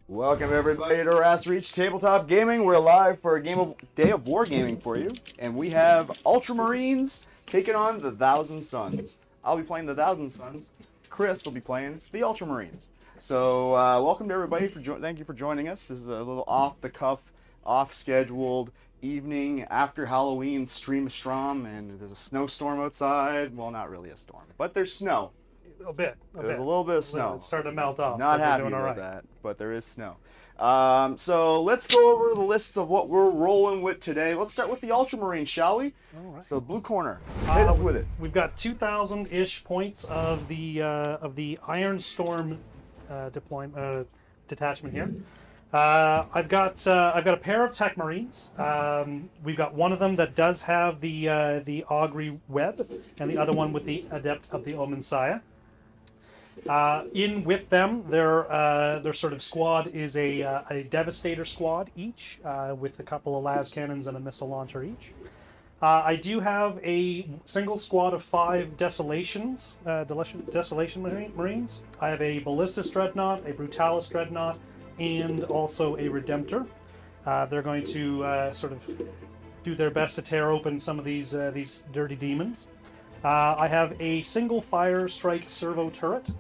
Welcome everybody to ToRRaDaS Reach Tabletop Gaming. We're live for a day of wargaming for you, and we have Ultramarines taking on the Thousand Suns. I'll be playing the Thousand Suns. Chris will be playing the Ultramarines. So welcome to everybody. Thank you for joining us. This is a little off-the-cuff, off-scheduled evening after Halloween stream strom, and there's a snowstorm outside. Well, not really a storm, but there's snow. A bit. There's a little bit of snow. It's starting to melt off. Not happy with that, but there is snow. So let's go over the lists of what we're rolling with today. Let's start with the Ultramarines, shall we? All right. So blue corner, hit us with it. We've got 2,000-ish points of the Iron Storm detachment here. I've got a pair of Tech Marines. We've got one of them that does have the Augury Web, and the other one with the Adept of the Omensaya. In with them, their sort of squad is a Devastator squad each, with a couple of las cannons and a missile launcher each. I do have a single squad of 5 Desolation Marines. I have a Ballistus Dreadnought, a Brutalis Dreadnought, and also a Redemptor. They're going to sort of do their best to tear open some of these dirty demons. I have a single fire strike servo turret.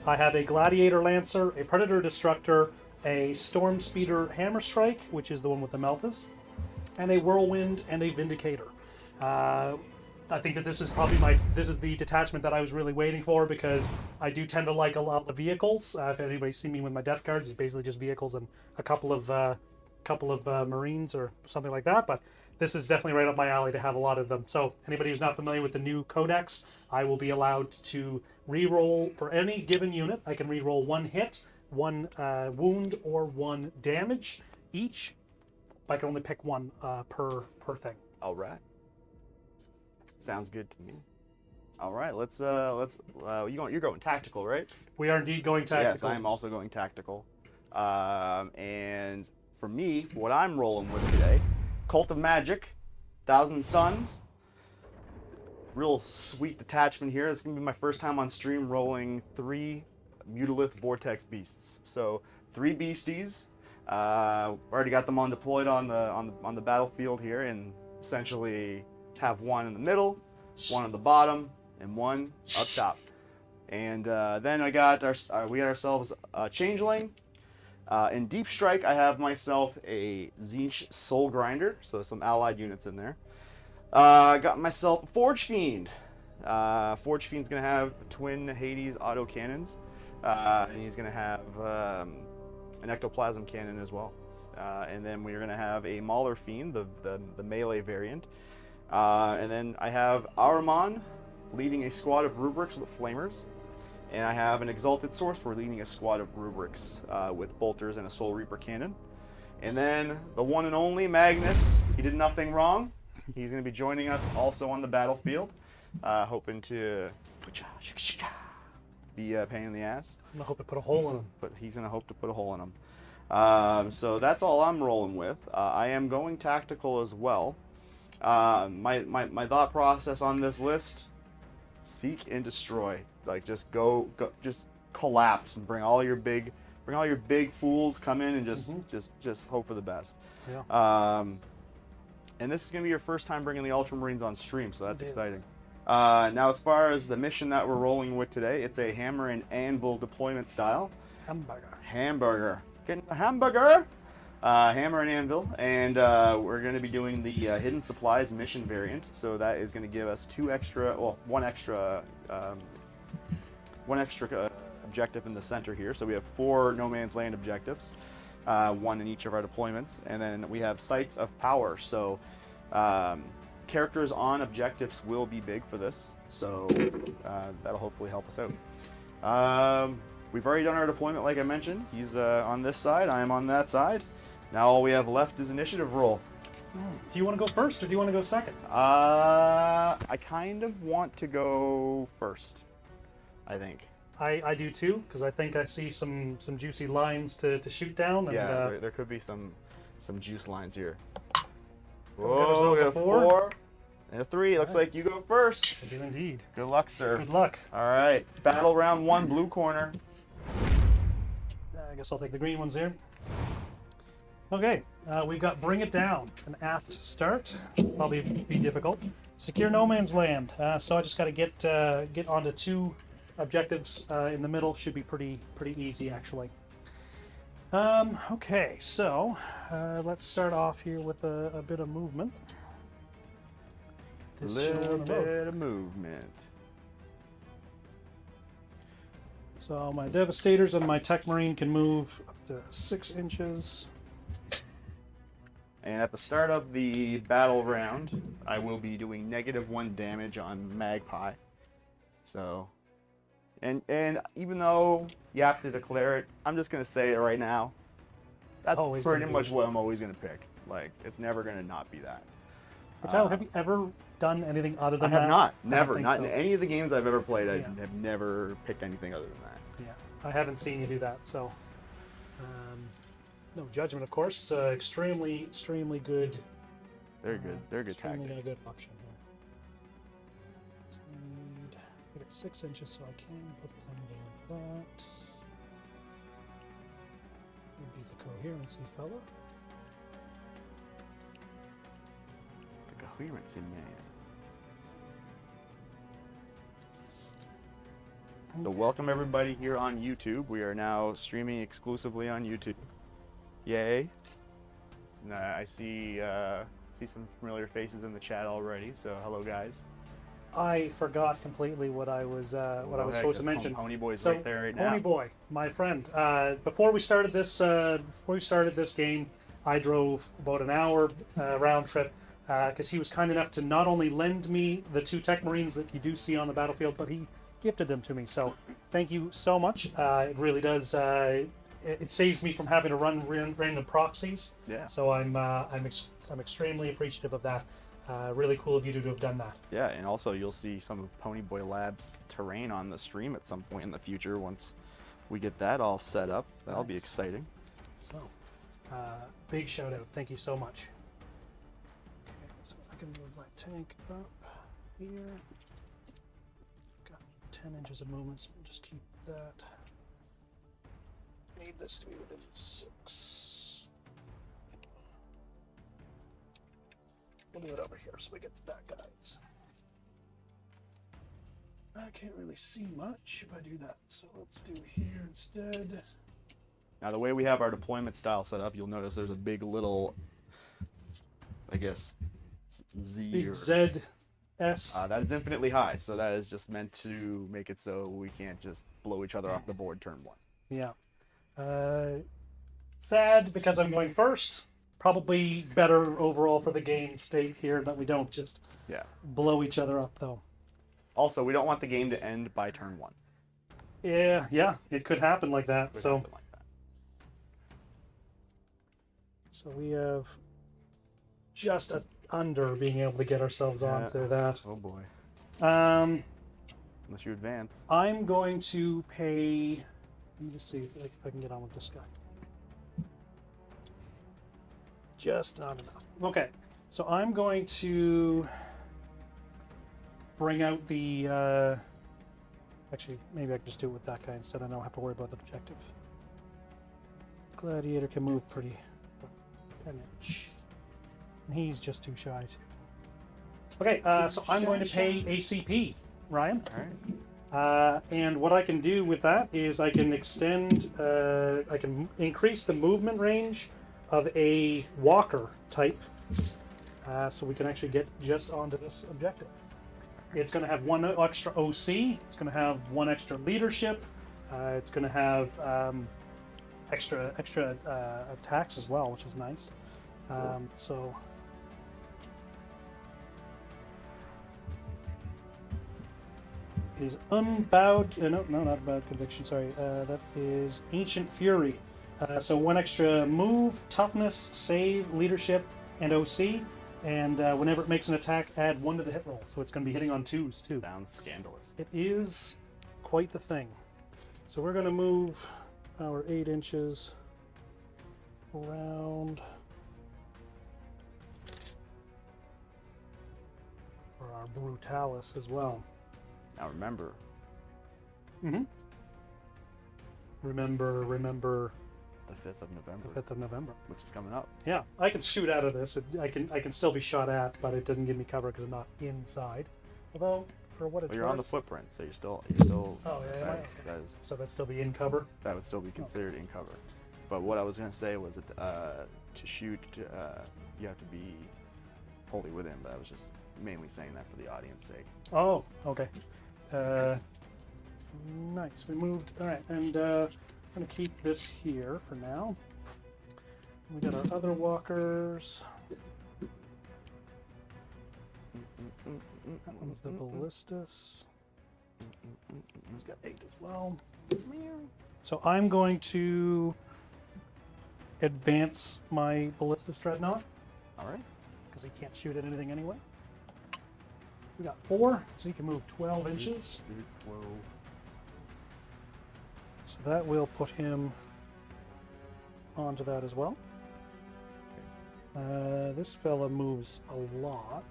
I have a Gladiator Lancer, a Predator Destructor, a Storm Speeder Hammer Strike, which is the one with the Meltas, and a Whirlwind and a Vindicator. I think that this is probably this is the detachment that I was really waiting for, because I do tend to like a lot of vehicles. If anybody's seen me with my death cards, it's basically just vehicles and a couple of Marines or something like that. But this is definitely right up my alley to have a lot of them. So anybody who's not familiar with the new codex, I will be allowed to re-roll for any given unit. I can re-roll 1 hit, 1 wound, or 1 damage each. I can only pick 1 per thing. All right. Sounds good to me. All right, you're going tactical, right? We are indeed going tactical. Yes, I am also going tactical. And for me, what I'm rolling with today, Cult of Magic, Thousand Suns. Real sweet detachment here. This is gonna be my first time on stream rolling 3 Mutalith Vortex Beasts. So 3 beasties. Already got them deployed on the battlefield here, and essentially have 1 in the middle, 1 on the bottom, and 1 up top. And then we got ourselves a Changeling. In Deep Strike, I have myself a Tzeentch Soul Grinder, so some allied units in there. Got myself a Forge Fiend. Forge Fiend's going to have twin Hades auto cannons, and he's going to have an Ectoplasm cannon as well. And then we're going to have a Mauler Fiend, the melee variant. And then I have Ahriman leading a squad of Rubrics with Flamers. And I have an Exalted Sorcerer leading a squad of Rubrics with Bolters and a Soul Reaper cannon. And then the one and only Magnus, he did nothing wrong. He's going to be joining us also on the battlefield, hoping to be a pain in the ass. I'm going to hope to put a hole in him. But he's going to hope to put a hole in him. So that's all I'm rolling with. I am going tactical as well. My thought process on this list: seek and destroy. Like just just collapse and bring all your big fools, come in and just hope for the best. Yeah. And this is gonna be your first time bringing the Ultramarines on stream, so that's exciting. Now, as far as the mission that we're rolling with today, it's a Hammer and Anvil deployment style. Hamburger. Getting a hamburger. Hammer and Anvil, and we're going to be doing the Hidden Supplies mission variant. So that is going to give us one extra objective in the center here. So we have 4 No Man's Land objectives, 1 in each of our deployments, and then we have Sites of Power. So characters on objectives will be big for this, so that'll hopefully help us out. We've already done our deployment, like I mentioned. He's on this side, I am on that side. Now all we have left is initiative roll. Do you want to go first or do you want to go second? I kind of want to go first, I think. I do too, because I think I see some juicy lines to shoot down. And, yeah, there could be some juice lines here. Whoa, we got a 4 and a 3. Looks like you go first. I do indeed. Good luck, sir. Good luck. All right, battle round 1, blue corner. I guess I'll take the green ones here. Okay, we've got Bring It Down, an aft start. Probably be difficult. Secure no man's land. So I just got to get onto 2 objectives in the middle. Should be pretty easy actually. Okay, so let's start off here with a bit of movement. A little bit of movement. So my Devastators and my Tech Marine can move up to 6 inches. And at the start of the battle round, I will be doing -1 damage on Magpie. So, and even though you have to declare it, I'm just gonna say it right now. That's always pretty gonna be much what I'm always gonna pick. Like, it's never gonna not be that. Tyler, have you ever done anything other than I have that? not. I don't Never. think Not so. in any of the games I've ever played. I Yeah. have never picked anything other than that. Yeah, I haven't seen you do that, so no judgment, of course. Extremely good. They're good. They're a good Extremely tactic. good option here. So I got 6 inches, so I can put them down like that. Would be the coherency fella. The coherency man. So welcome everybody here on YouTube. We are now streaming exclusively on YouTube. Yay! I see some familiar faces in the chat already. So hello guys. I forgot completely what I was supposed to mention. Pony Boy's So, right there right now. Pony Boy, my friend. Before we started this game, I drove about an hour round trip because he was kind enough to not only lend me the 2 Tech Marines that you do see on the battlefield, but he gifted them to me. So thank you so much. It really does. It saves me from having to run random proxies. Yeah. So I'm extremely appreciative of that. Really cool of you to have done that. Yeah, and also you'll see some of Pony Boy Labs terrain on the stream at some point in the future once we get that all set up. That'll be Nice. exciting. So, big shout out. Thank you so much. Okay, so if I can move my tank up here. Got 10 inches of movement, so we'll just keep that. Need this to be within 6. We'll do it over here so we get the back guys. I can't really see much if I do that, so let's do here instead. Now the way we have our deployment style set up, you'll notice there's a big little, I guess, Z Big or Z S. that is infinitely high, so that is just meant to make it so we can't just blow each other off the board turn 1. Yeah. Sad because I'm going first. Probably better overall for the game state here that we don't just Yeah. blow each other up, though. Also, we don't want the game to end by turn 1. Yeah, it could happen like that. It would So, happen like that. so we have just under being able to get ourselves onto that. Oh boy. Um, Unless you advance. I'm going to pay. Let me just see if I can get on with this guy. Just not enough. Okay, so I'm going to bring out the. Actually, maybe I can just do it with that guy instead. I don't have to worry about the objective. Gladiator can move pretty. 10 inch. And he's just too shy too. Okay, so I'm going to pay ACP, Ryan. All right. And what I can do with that is I can extend, I can increase the movement range of a walker type, so we can actually get just onto this objective. It's going to have 1 extra OC, it's going to have 1 extra leadership, it's going to have extra attacks as well, which is nice. So is unbowed. No, not Unbowed Conviction. Sorry, that is Ancient Fury. So 1 extra move, toughness, save, leadership, and OC. And whenever it makes an attack, add 1 to the hit roll. So it's going to be hitting on 2s too. Sounds scandalous. It is quite the thing. So we're going to move our 8 inches around for our Brutalis as well. Now remember, Mm-hmm. remember The 5th of November, the 5th of November. which is coming up. Yeah, I can shoot out of this. I can still be shot at, but it doesn't give me cover because I'm not inside. Although, for what it's Well, you're worth, on the footprint, so you're still. Oh, yeah, so that'd still be in cover. That would still be considered in cover. But what I was gonna say was that to shoot, you have to be wholly within. But I was just mainly saying that for the audience sake. Oh, okay. Nice. We moved. All right, and I'm gonna keep this here for now. We got our other walkers. That one's the ballistas. He's got 8 as well. So I'm going to advance my ballistas dreadnought All right. because he can't shoot at anything anyway. We got 4, so he can move 12 inches. So that will put him onto that as well. This fella moves a lot.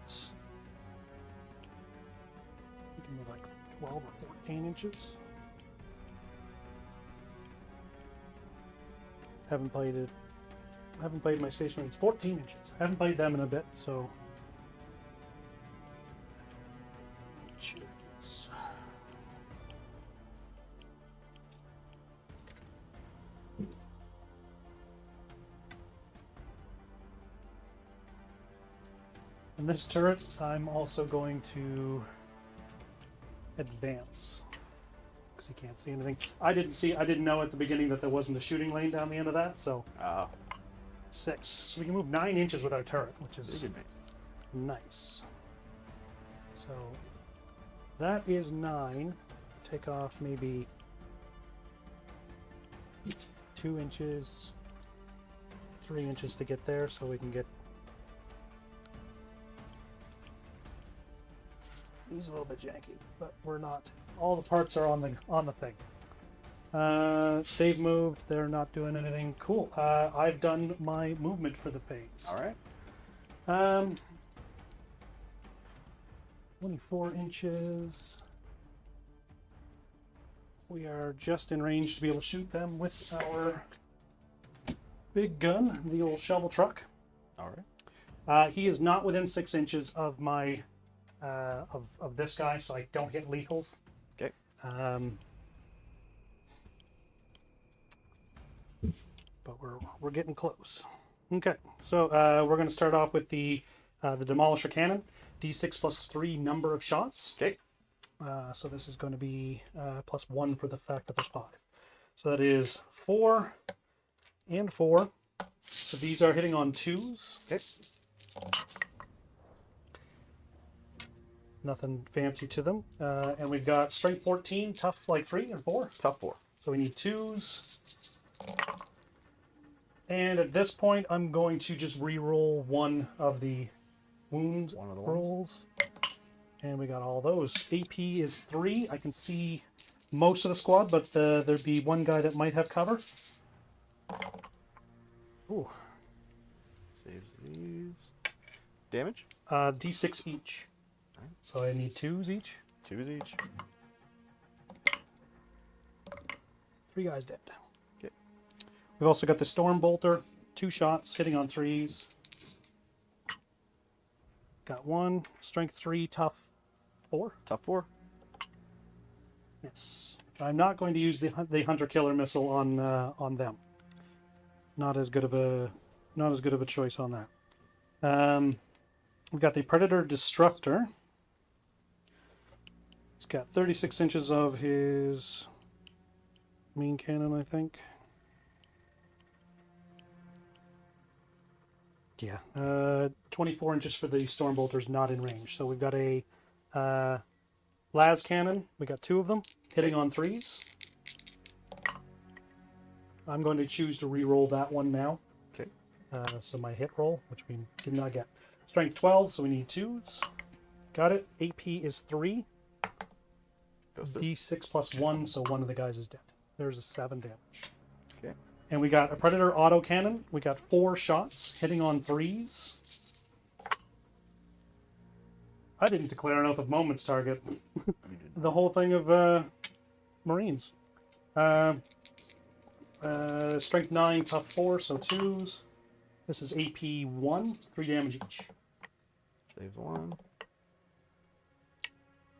He can move like 12 or 14 inches. Haven't played it. I haven't played my Space Marines. 14 inches. Haven't played them in a bit, so. Choose. And this turret, I'm also going to advance because he can't see anything. I didn't know at the beginning that there wasn't a shooting lane down the end of that. So 6. So we can move 9 inches with our turret, which is big advance. Nice. So that is 9. Take off maybe 2 inches, 3 inches to get there, so we can get. He's a little bit janky, but we're not. All the parts are on the thing. They've moved. They're not doing anything. Cool. I've done my movement for the phase. All right. 24 inches. We are just in range to be able to shoot them with our big gun, the old shovel truck. All right. He is not within 6 inches of my of this guy, so I don't hit lethals. Okay. But we're getting close. Okay, so we're going to start off with the Demolisher Cannon, D6 plus 3 number of shots. Okay. So this is going to be plus 1 for the fact that there's 5. So that is 4 and 4. So these are hitting on 2s. Okay. Nothing fancy to them. And we've got strength 14, tough like 3 and 4. Tough 4. So we need 2s. And at this point, I'm going to just re-roll one of the wound One of the rolls. And we got all those. AP is 3. I can see most of the squad, but there'd be one guy that might have cover. Ooh. Saves these. Damage? D6 each. Right. So I need 2s each. 2s each. 3 guys dead. Okay. We've also got the Storm Bolter. 2 shots, hitting on 3s. Got 1. Strength 3, tough 4. Tough 4. Yes. I'm not going to use the Hunter Killer missile on them. Not as good of a choice on that. We've got the Predator Destructor. He's got 36 inches of his main cannon, I think. Yeah. 24 inches for the Storm Bolters, not in range. So we've got a las cannon. We got 2 of them hitting on 3s. I'm going to choose to re-roll that one now. Okay. So my hit roll, which we did not get. Strength 12, so we need 2s. Got it. AP is 3. Goes through. D6 plus 1, so one of the guys is dead. There's a 7 damage. Okay. And we got a Predator autocannon. We got 4 shots hitting on 3s. I didn't declare an Oath of Moments target. The whole thing of Marines. Strength 9, tough 4, so 2s. This is AP 1, 3 damage each. Saves 1.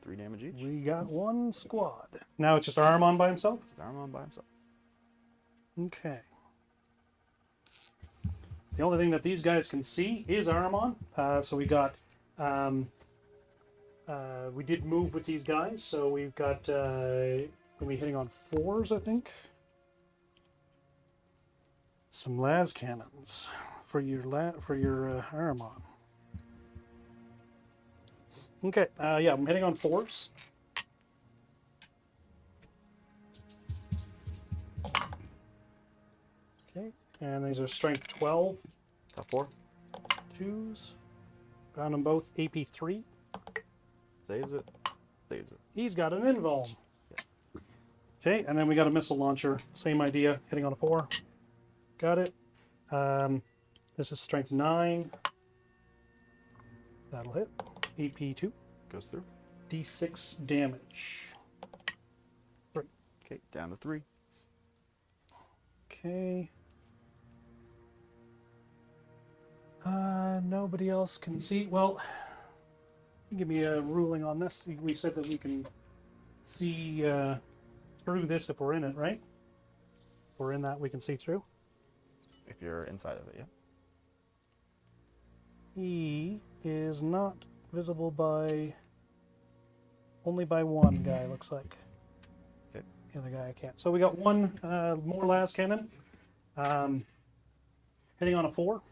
3 damage each. We got one squad. Now it's just Aramon by himself? His arm on by himself. Okay. The only thing that these guys can see is Aramon. So we got... we did move with these guys, so we've got... we'll be hitting on 4s, I think. Some las cannons for your Aramon. Okay, yeah, I'm hitting on 4s. Okay, and these are strength 12. Tough 4. 2s. Found them both AP 3. Saves it. Saves it. He's got an invuln. Okay, and then we got a missile launcher. Same idea, hitting on a 4. Got it. This is strength 9. That'll hit. AP 2. Goes through. D6 damage. 3. Okay, down to 3. Okay. Nobody else can see. Well, give me a ruling on this. We said that we can see through this if we're in it, right? If we're in that, we can see through. If you're inside of it, yeah. He is not visible by... only by one guy, looks like. Okay. The other guy I can't. So we got one more las cannon. Hitting on a 4.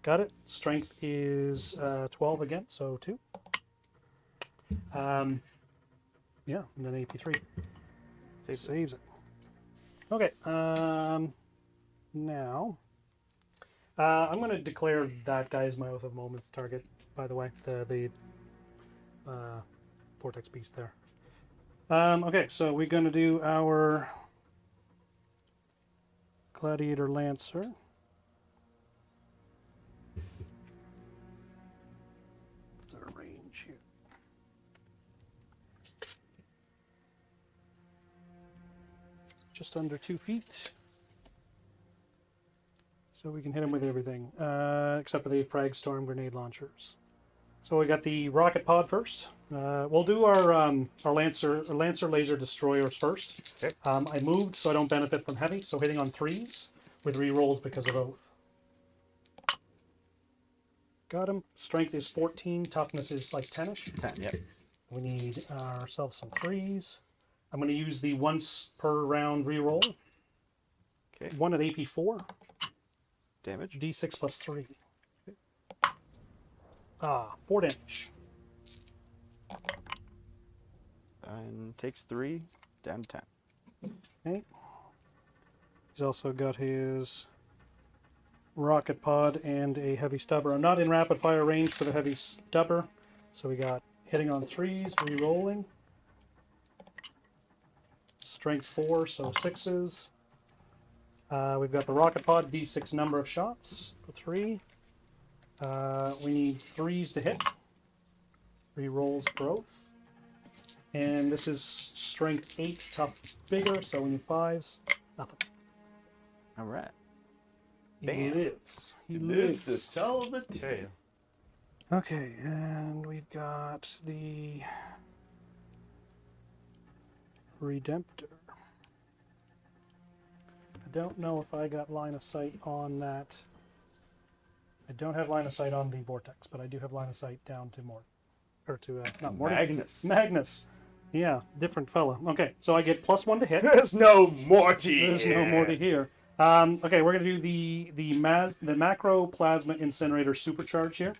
Got it. Strength is 12 again, so 2. Yeah, and then AP 3. Saves it. Okay, now, I'm going to declare that guy as my Oath of Moments target, by the way, the Vortex Beast there. Okay, so we're going to do our Gladiator Lancer. What's our range here? Just under 2 feet. So we can hit him with everything, except for the Frag Storm grenade launchers. So we got the rocket pod first. We'll do our Lancer laser destroyers first. Okay. I moved so I don't benefit from heavy, so hitting on 3s with rerolls because of Oath. Got him. Strength is 14, toughness is like 10-ish. 10, yeah. We need ourselves some 3s. I'm going to use the once per round reroll. Okay. 1 at AP 4. Damage. D6 plus 3. 4 damage. And takes 3, down to 10. Okay. He's also got his rocket pod and a heavy stubber. I'm not in rapid fire range for the heavy stubber, so we got hitting on 3s, re-rolling. Strength 4, so 6s. We've got the rocket pod, D6 number of shots for 3. We need 3s to hit. Re-rolls for Oath. And this is strength 8, tough bigger, so we need 5s. Nothing. All right. He Bam. lives. He Lives lives. to tell the tale. Okay, and we've got the Redemptor. I don't know if I got line of sight on that. I don't have line of sight on the Vortex, but I do have line of sight down to not Morty. Magnus. Magnus. Yeah, different fella. Okay, so I get +1 to hit. There's no Morty. There's no Morty here. Okay, we're gonna do the macro plasma incinerator supercharge here.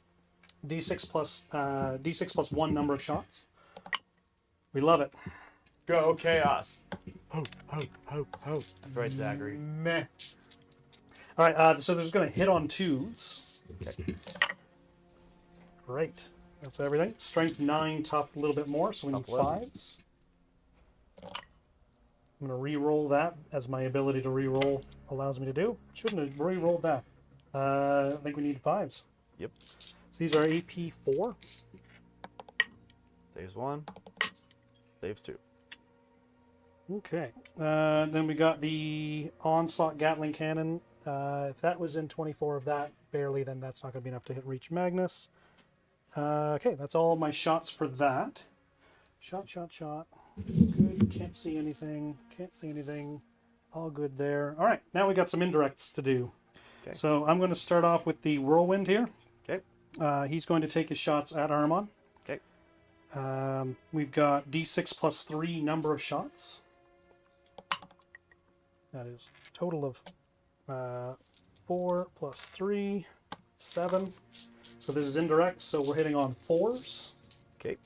D6 plus 1 number of shots. We love it. Go Chaos. Ho, ho, ho, ho. That's right, Zachary. Meh. All right, so there's gonna hit on 2s. Okay. Great. That's everything. Strength 9, tough a little bit more, so we need Tough 11. 5s. I'm going to re-roll that, as my ability to re-roll allows me to do. Shouldn't have re-rolled that. I think we need 5s. Yep. So these are AP 4. Saves 1. Saves 2. Okay. Then we got the Onslaught Gatling Cannon. If that was in 24 of that, barely, then that's not going to be enough to hit Reach Magnus. Okay, that's all my shots for that. Shot, shot, shot. Good. Can't see anything. Can't see anything. All good there. All right, now we got some indirects to do. Okay. So I'm going to start off with the Whirlwind here. Okay. He's going to take his shots at Armon. Okay. We've got D6 plus 3 number of shots. That is a total of 4 plus 3, 7. So this is indirect, so we're hitting on 4s. Okay.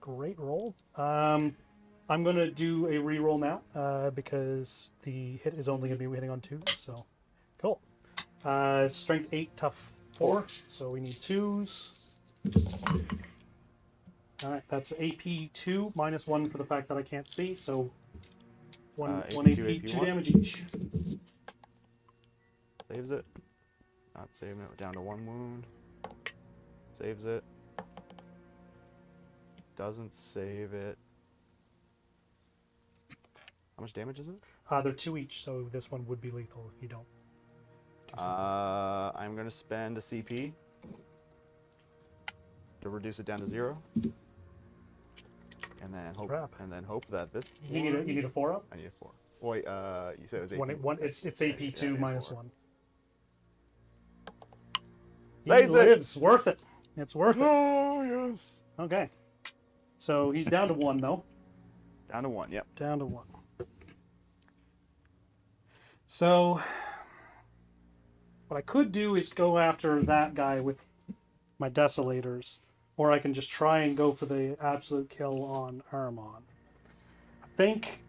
Great roll. I'm going to do a re-roll now because the hit is only going to be hitting on 2s. So cool. Strength 8, tough 4. So we need 2s. All right, that's AP 2 minus 1 for the fact that I can't see. So one AP, 2 damage each. Saves it. Not saving it. Down to 1 wound. Saves it. Doesn't save it. How much damage is it? They're 2 each, so this one would be lethal if you don't. I'm gonna spend a CP to reduce it down to 0, and then hope. Crap. And then hope that this. You need a 4-up. I need a 4. Wait, you said it was 8. It's AP 2 minus 1. He Saves it. lives. Worth it. It's worth it. Oh yes. Okay. So he's down to 1 though. Down to 1. Yep. Down to 1. So what I could do is go after that guy with my Desolators, or I can just try and go for the absolute kill on Armon. I think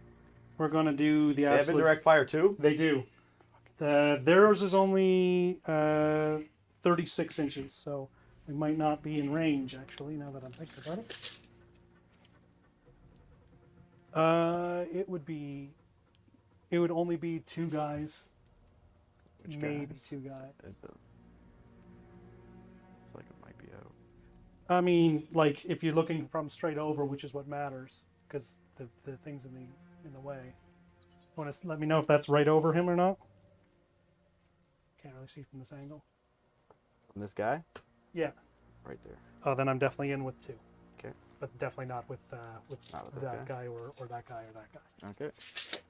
we're going to do the They have absolute... indirect fire too? They do. Theirs is only 36 inches, so we might not be in range, actually, now that I'm thinking about it. It would only be 2 guys. Which Maybe guys? 2 guys. It's like it might be out. I mean, like, if you're looking from straight over, which is what matters, because the thing's in the way. Want to let me know if that's right over him or not? Can't really see from this angle. From this guy? Yeah. Right there. Oh, then I'm definitely in with 2. Okay. But definitely not with Not with this that guy. guy or that guy or that guy. Okay.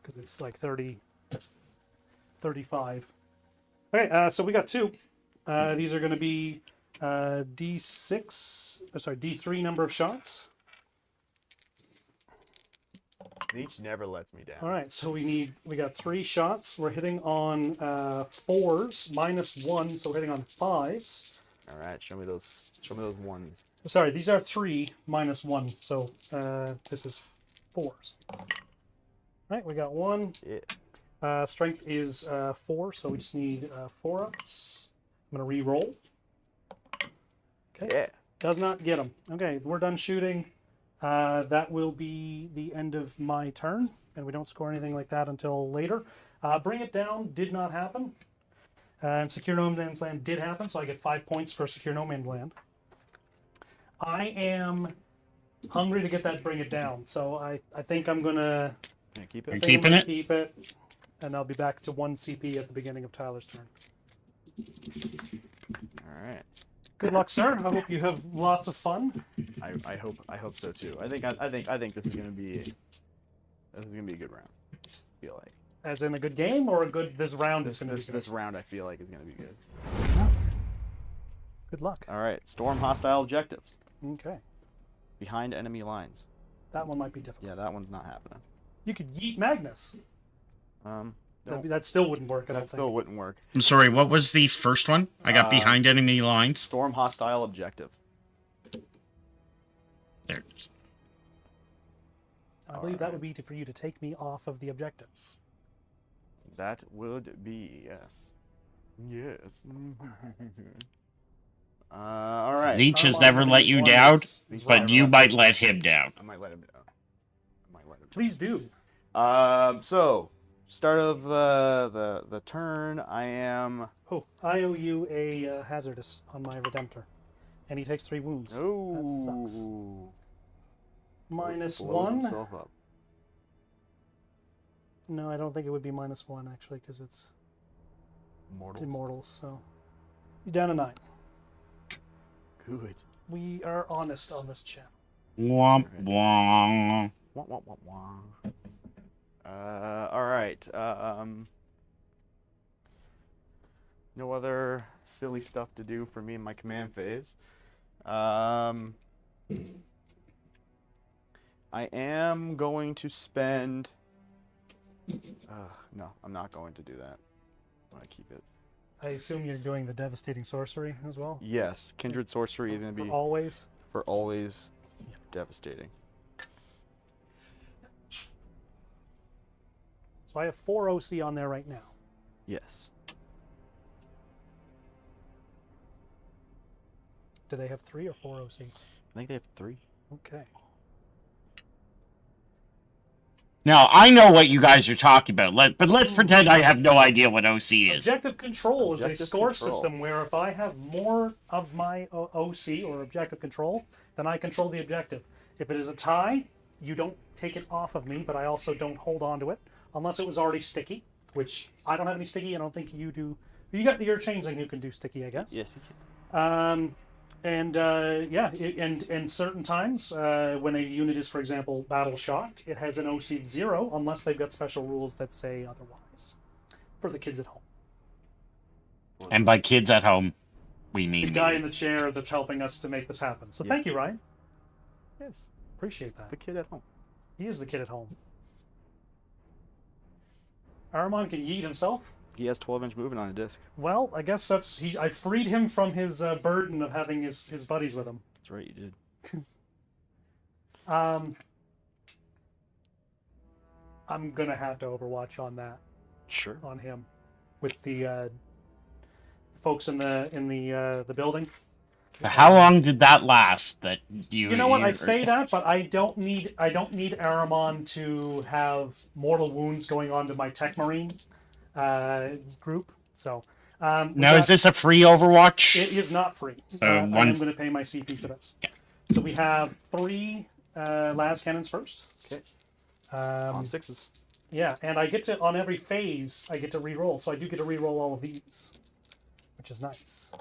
Because it's like 30, 35. Okay, so we got 2. These are going to be D3 number of shots. Leech never lets me down. All right, so we got 3 shots. We're hitting on 4s minus 1, so we're hitting on 5s. All right, show me those ones. Sorry, these are 3 minus 1, so this is 4s. All right, we got 1. Yeah. Strength is 4, so we just need 4 ups. I'm gonna re-roll. Okay. Yeah. Does not get him. Okay, we're done shooting. That will be the end of my turn, and we don't score anything like that until later. Bring it down did not happen, and Secure No Man's Land did happen, so I get 5 points for Secure No Man's Land. I am hungry to get that Bring It Down, so I think I'm gonna. Can I keep You're it? keeping it? Keep it, and I'll be back to 1 CP at the beginning of Tyler's turn. All right. Good luck, sir. I hope you have lots of fun. I hope so too. I think this is gonna be a good round. I feel like As in a good game, or a good this round is going to be good. this round I feel like is gonna be good. Good luck. All right. Storm hostile objectives Okay, behind enemy lines. that one might be difficult. Yeah, that one's not happening. You could yeet Magnus. No, That still wouldn't work. I don't that still think. wouldn't work. I'm sorry, what was the first one? I got behind enemy lines. Storm hostile objective. There it is. I believe that would be for you to take me off of the objectives. That would be yes. Yes. All right. Leech has Armon never let you down, is but you might let him down. I might let him down. Please do. So start of the turn. I am. Oh, I owe you a hazardous on my Redemptor, and he takes 3 wounds. Oh. Minus Blows 1. himself up. No, I don't think it would be -1 actually, because it's Mortals. immortals. So he's down to 9. Good. We are honest on this channel. Womp womp. Wah, wah, wah, wah. All right. No other silly stuff to do for me in my command phase. I am going to spend. No, I'm not going to do that. I want to keep it. I assume you're doing the devastating sorcery as well. Yes, kindred sorcery is going to be Always. for always devastating. So I have 4 OC on there right now. Yes. Do they have 3 or 4 OC? I think they have 3. Okay. Now, I know what you guys are talking about, but let's pretend I have no idea what OC is. Objective control is a Objective score control. system where if I have more of my OC or objective control, then I control the objective. If it is a tie, you don't take it off of me, but I also don't hold on to it unless it was already sticky, which I don't have any sticky. I don't think you do. You got your changeling who can do sticky, I guess. Yes, you can. And certain times when a unit is, for example, battle shocked, it has an OC of 0 unless they've got special rules that say otherwise. For the kids at home. And by kids at home, we mean The guy in the chair that's helping us to make this happen. So Yeah. thank you, Ryan. Yes, Appreciate that. the kid at home. He is the kid at home. Aramon can yeet himself. He has 12-inch movement on a disc. Well, I guess I freed him from his burden of having his buddies with him. That's right, you did. I'm gonna have to Overwatch on that. Sure. On him, with the folks in the building. How long did that last? That You know what? I say that, but I don't need Aramon to have mortal wounds going on to my Tech Marine group. So Now, is this a free Overwatch? It is not free. So I'm one- going to pay my CP for this. So we have 3 las cannons first. Okay. Um, On 6s. Yeah, and I get to, on every phase, I get to re-roll. So I do get to re-roll all of these, which is nice. You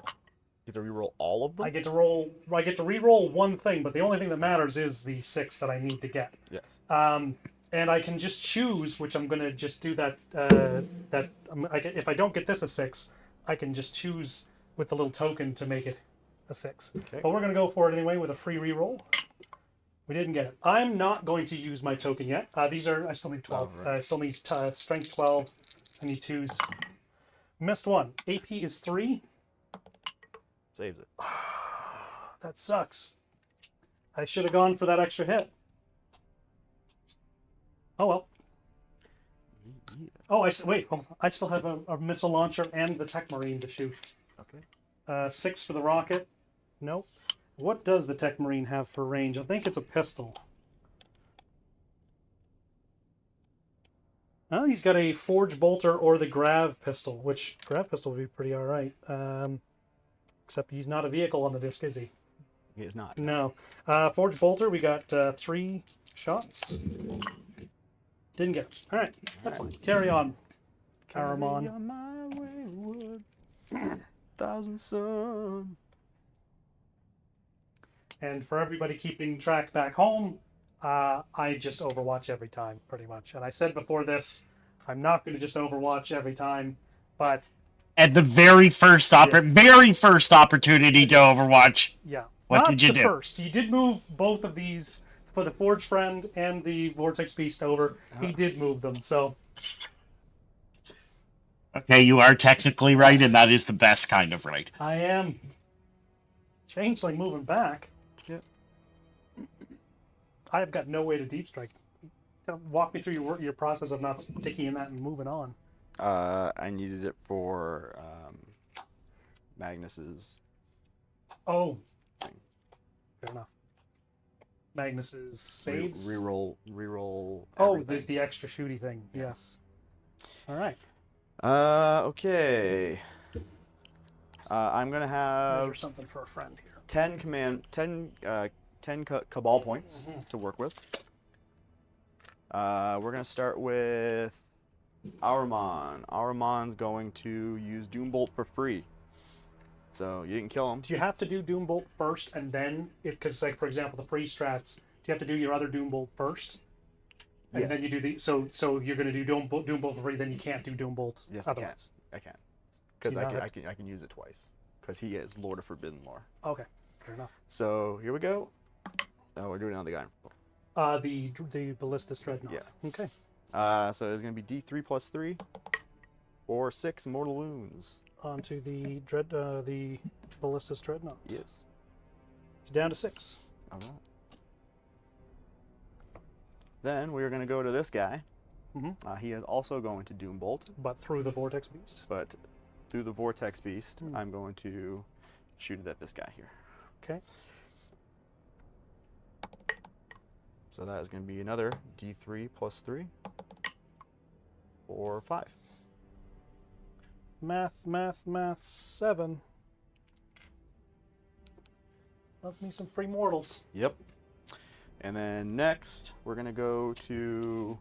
get to reroll all of them? I get to re-roll one thing, but the only thing that matters is the 6 that I need to get. Yes. And I can just choose, which I'm going to just do that. If I don't get this a 6, I can just choose with the little token to make it a 6. Okay. But we're going to go for it anyway with a free reroll. We didn't get it. I'm not going to use my token yet. I still need 12. Oh, right. I still need strength 12. I need 2s. Missed 1. AP is 3. Saves it. That sucks. I should have gone for that extra hit. Oh well. Yeah. Oh, wait. Hold on. I still have a missile launcher and the Tech Marine to shoot. Okay. 6 for the rocket. Nope. What does the Tech Marine have for range? I think it's a pistol. Oh, he's got a Forge Bolter or the Grav pistol, which Grav pistol would be pretty alright. Except he's not a vehicle on the disc, is he? He is not. No. Forge Bolter, we got 3 shots. Didn't get him. Alright, that's fine. Carry on. Caramon. Carry on my wayward 1,000 sun. And for everybody keeping track back home, I just Overwatch every time, pretty much. And I said before this, I'm not going to just Overwatch every time, but At the very first opportunity to Overwatch. yeah. What Not did you the do? first. He did move both of these for the Forge Friend and the Vortex Beast over. He did move them, so Okay, you are technically right, and that is the best kind of right. I am Changeling moving back. Yep. I have got no way to deep strike. Walk me through your process of not sticking in that and moving on. I needed it for Magnus's. Oh, fair enough. Magnus's saves. Reroll. Oh, everything. the extra shooty thing. Yeah. Yes. All right. Okay. I'm gonna Measure have something for a friend here. 10 cabal points Mm-hmm. to work with. We're gonna start with Ahriman. Ahriman's going to use Doombolt for free. So you didn't kill him. Do you have to do Doombolt first and then, because like for example the free strats, do you have to do your other Doombolt first? And then you do the so you're going to do Doombolt for free, then you can't do Doombolt Yes, otherwise. I can. Because Do you I can use it twice. Because he is Lord of Forbidden Lore. Okay, fair enough. So here we go. Oh, we're doing it on the guy. The Ballistus Dreadnought. Yeah. Okay. So it's going to be D3 plus 3 or 6 mortal wounds. Onto the Ballistus Dreadnought. Yes. He's down to 6. All right. Then we're going to go to this guy. Mm-hmm. He is also going to Doombolt. But through the Vortex Beast. But through the Vortex Beast, I'm going to shoot it at this guy here. Okay. So that is going to be another D3 plus 3 or 5. Math, 7. Love me some free mortals. Yep. And then next, we're going to go to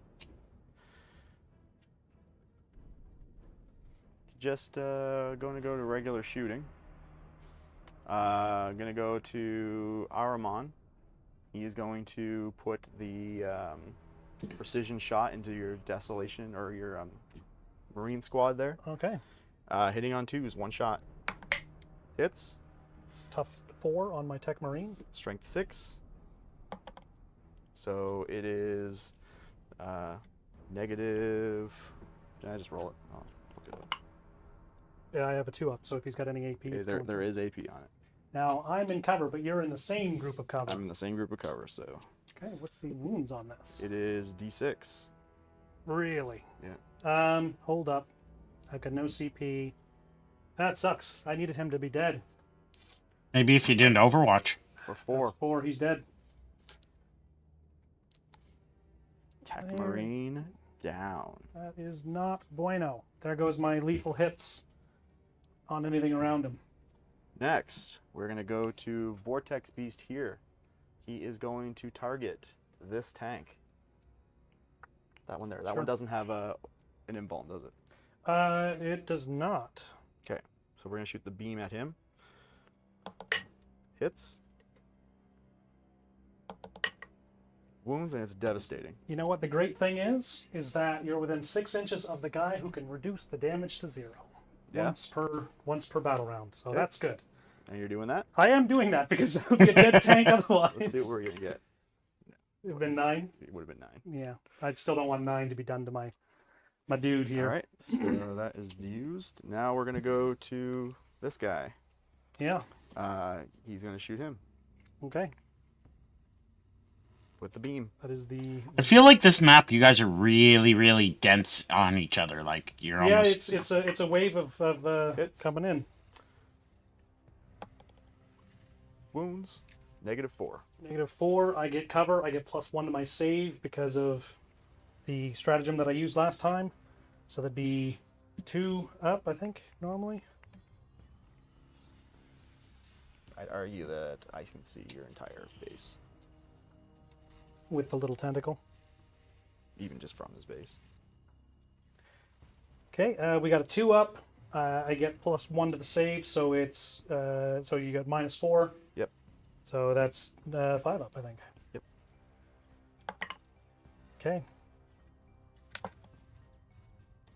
just going to go to regular shooting. Going to go to Ahriman. He is going to put the precision shot into your Desolation or your Marine squad there. Okay. Hitting on 2 is 1 shot. Hits. It's tough 4 on my Tech Marine. Strength 6. So it is negative. Did I just roll it? Oh, look it up. Yeah, I have a 2 up, so if he's got any AP. Okay, there is AP on it. Now, I'm in cover, but you're in the same group of cover. I'm in the same group of cover, so. Okay, what's the wounds on this? It is D6. Really? Yeah. Hold up. I've got no CP. That sucks. I needed him to be dead. Maybe if you didn't Overwatch. For 4. That's 4, he's dead. Tech Marine down. That is not bueno. There goes my lethal hits on anything around him. Next, we're going to go to Vortex Beast here. He is going to target this tank. That one there. That one doesn't have an invuln, does it? It does not. Okay, so we're going to shoot the beam at him. Hits. Wounds, and it's devastating. You know what the great thing is that you're within 6 inches of the guy who can reduce the damage to 0. Yeah. Once per battle round. So that's good. And you're doing that? I am doing that because it would be a dead tank otherwise. Let's see what we're going to get. It would have been 9? It would have been 9. Yeah. I still don't want 9 to be done to my dude here. All right, so that is used. Now we're going to go to this guy. Yeah. He's going to shoot him Okay. with the beam. That is the... I feel like this map, you guys are really, really dense on each other. Like you're Yeah, almost. it's a wave of coming in. Wounds, -4. -4. I get cover. I get +1 to my save because of the stratagem that I used last time. So that'd be 2 up, I think, normally. I'd argue that I can see your entire base, With the little tentacle. even just from his base. Okay, we got a 2 up. I get +1 to the save, so it's so you got -4. Yep. So that's 5 up, I think. Yep. Okay.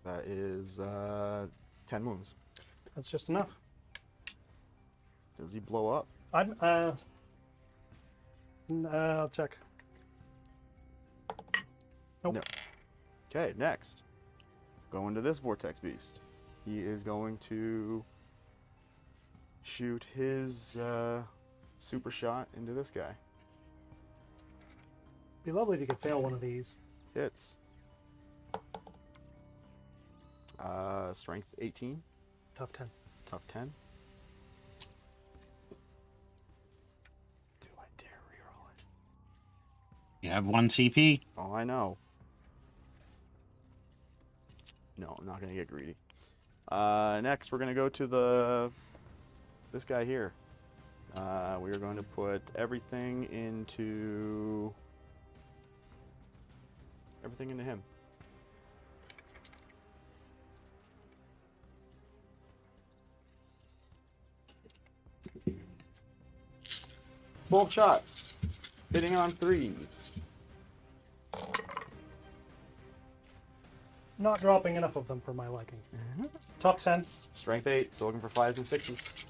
That is 10 wounds. That's just enough. Does he blow up? I'm I'll check. Nope. No. Okay, next. Going to this Vortex Beast. He is going to shoot his super shot into this guy. Be lovely if you could fail one of these. Hits. Strength 18. Tough 10. Tough 10. Do I dare reroll it? You have 1 CP. Oh, I know. No, I'm not going to get greedy. Next, we're going to go to this guy here. We are going to put everything into him. 12 shots. Hitting on 3s. Not dropping enough of them for my liking. Top 10. Strength 8, so looking for 5s and 6s.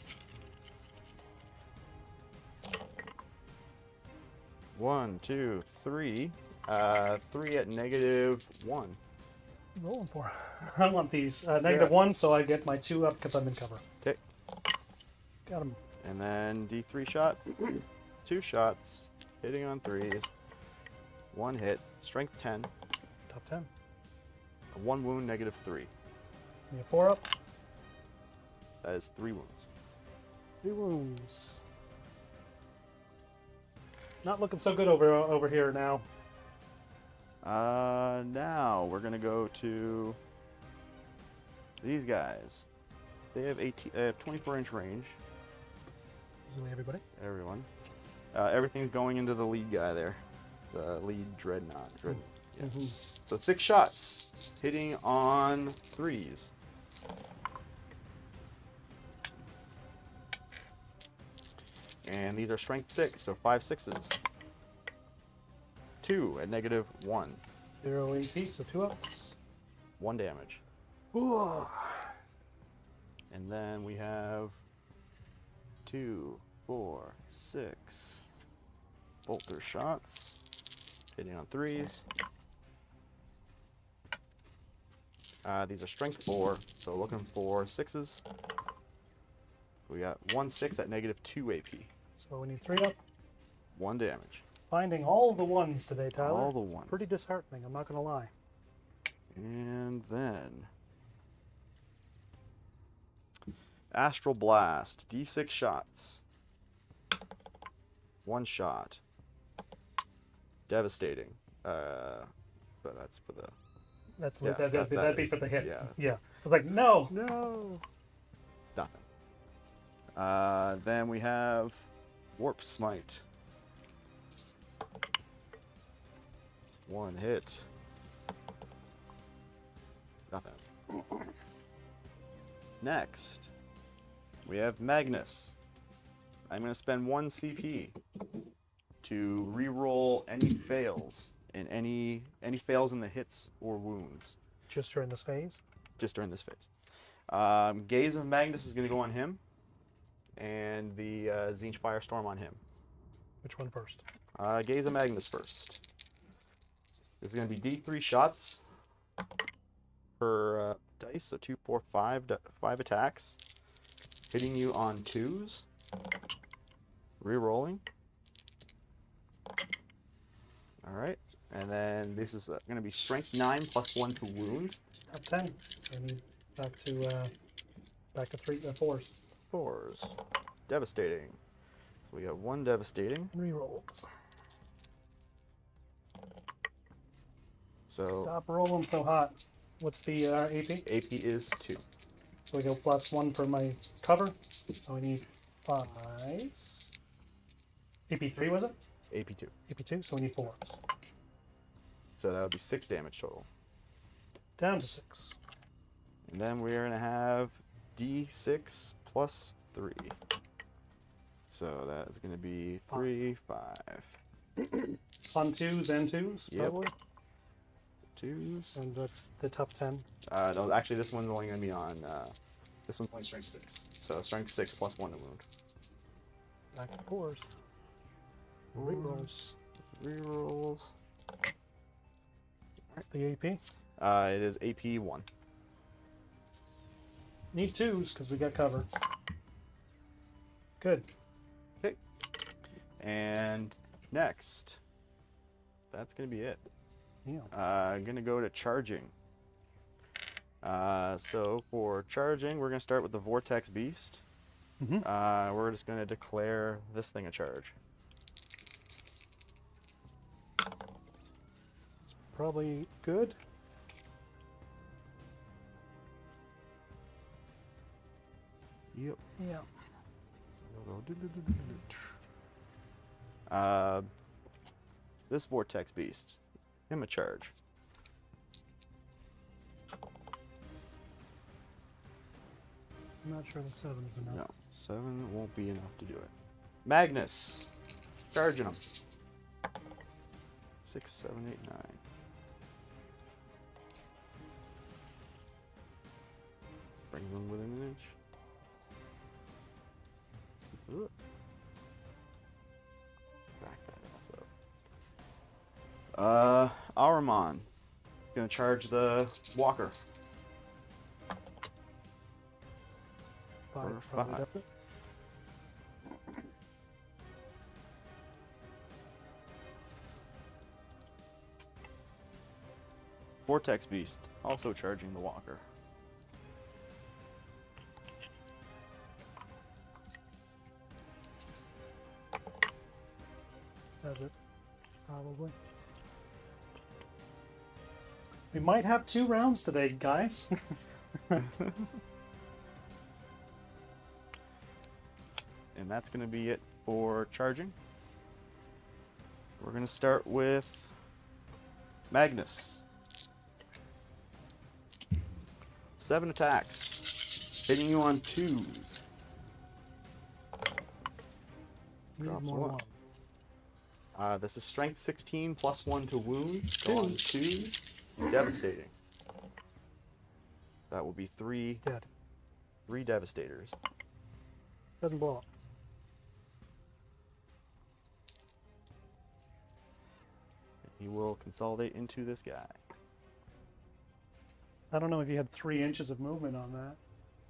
1, 2, 3. 3 at -1. Rolling for. I want these. -1, so I get my 2 up because I'm in cover. Okay. Got him. And then D3 shots. 2 shots. Hitting on 3s. 1 hit. Strength 10. Top 10. 1 wound, -3. You have 4 up. That is 3 wounds. 3 wounds. Not looking so good over here now. Now we're gonna go to these guys. They have 24-inch range. Easily everybody. Everyone. Everything's going into the lead guy there. The lead dreadnought. Yeah. So 6 shots. Hitting on 3s. And these are strength 6, so 5 6s. 2 at -1. 0 AP, so 2 ups. 1 damage. Ooh. And then we have 2, 4, 6 bolter shots. Hitting on 3s. These are strength 4, so looking for 6s. We got 1 6 at -2 AP. So we need 3 up. 1 damage. Finding all the ones today, Tyler. All the ones. Pretty disheartening, I'm not going to lie. And then Astral Blast, D6 shots. 1 shot. Devastating. But that's for the That's Yeah, that'd be for the hit. yeah. Yeah. I was like, no. nothing. Then we have Warp Smite. 1 hit. Nothing. Next, we have Magnus. I'm going to spend 1 CP to reroll any fails in any fails in the hits or wounds. Just during this phase. Just during this phase. Gaze of Magnus is going to go on him, and the Tzeentch Firestorm on him. Which one first? Gaze of Magnus first. It's going to be D3 shots per dice, so 2, 4, 5 attacks, hitting you on 2s, re-rolling. All right, and then this is going to be Strength 9 plus 1 to wound. Top 10. So we need back to 3 4s. 4s, devastating. So we got 1 devastating. Rerolls. So Stop rolling so hot. What's the AP? AP is 2. So we go +1 for my cover. So we need 5. AP3 was it? AP2. AP2, so we need 4s. So that would be 6 damage total. Down to 6. And then we're going to have D6 plus 3. So that's going to be 3, 5. On 2s and 2s, Yep. probably. 2s. And that's the top 10. No, actually, this one's only going to be on. This one's only strength 6. So strength 6 plus 1 to wound. Back to 4s. Rerolls. Rerolls. What's the AP? It is AP 1. Need 2s because we got cover. Good. Okay. And next, that's going to be it. Yeah. I'm going to go to charging. So for charging, we're going to start with the Vortex Beast. We're just going to declare this thing a charge. It's probably good. Yep. Yeah. This Vortex Beast, him a charge. I'm not sure the 7's enough. No, 7 won't be enough to do it. Magnus, Charging them. 6, 7, 8, 9. Brings them within an inch. Ooh. Back that ass up. Auramon. Gonna charge the walker. For 5. Vortex Beast, also charging the walker. Does it? Probably. We might have 2 rounds today, guys. And that's going to be it for charging. We're going to start with Magnus. 7 attacks, hitting you on 2s. We need Drops more 1. ones. This is strength 16 plus 1 to wound, so on 2s. Devastating. That will be 3 Dead. 3 devastators. Doesn't blow up. He will consolidate into this guy. I don't know if you had 3 inches of movement on that.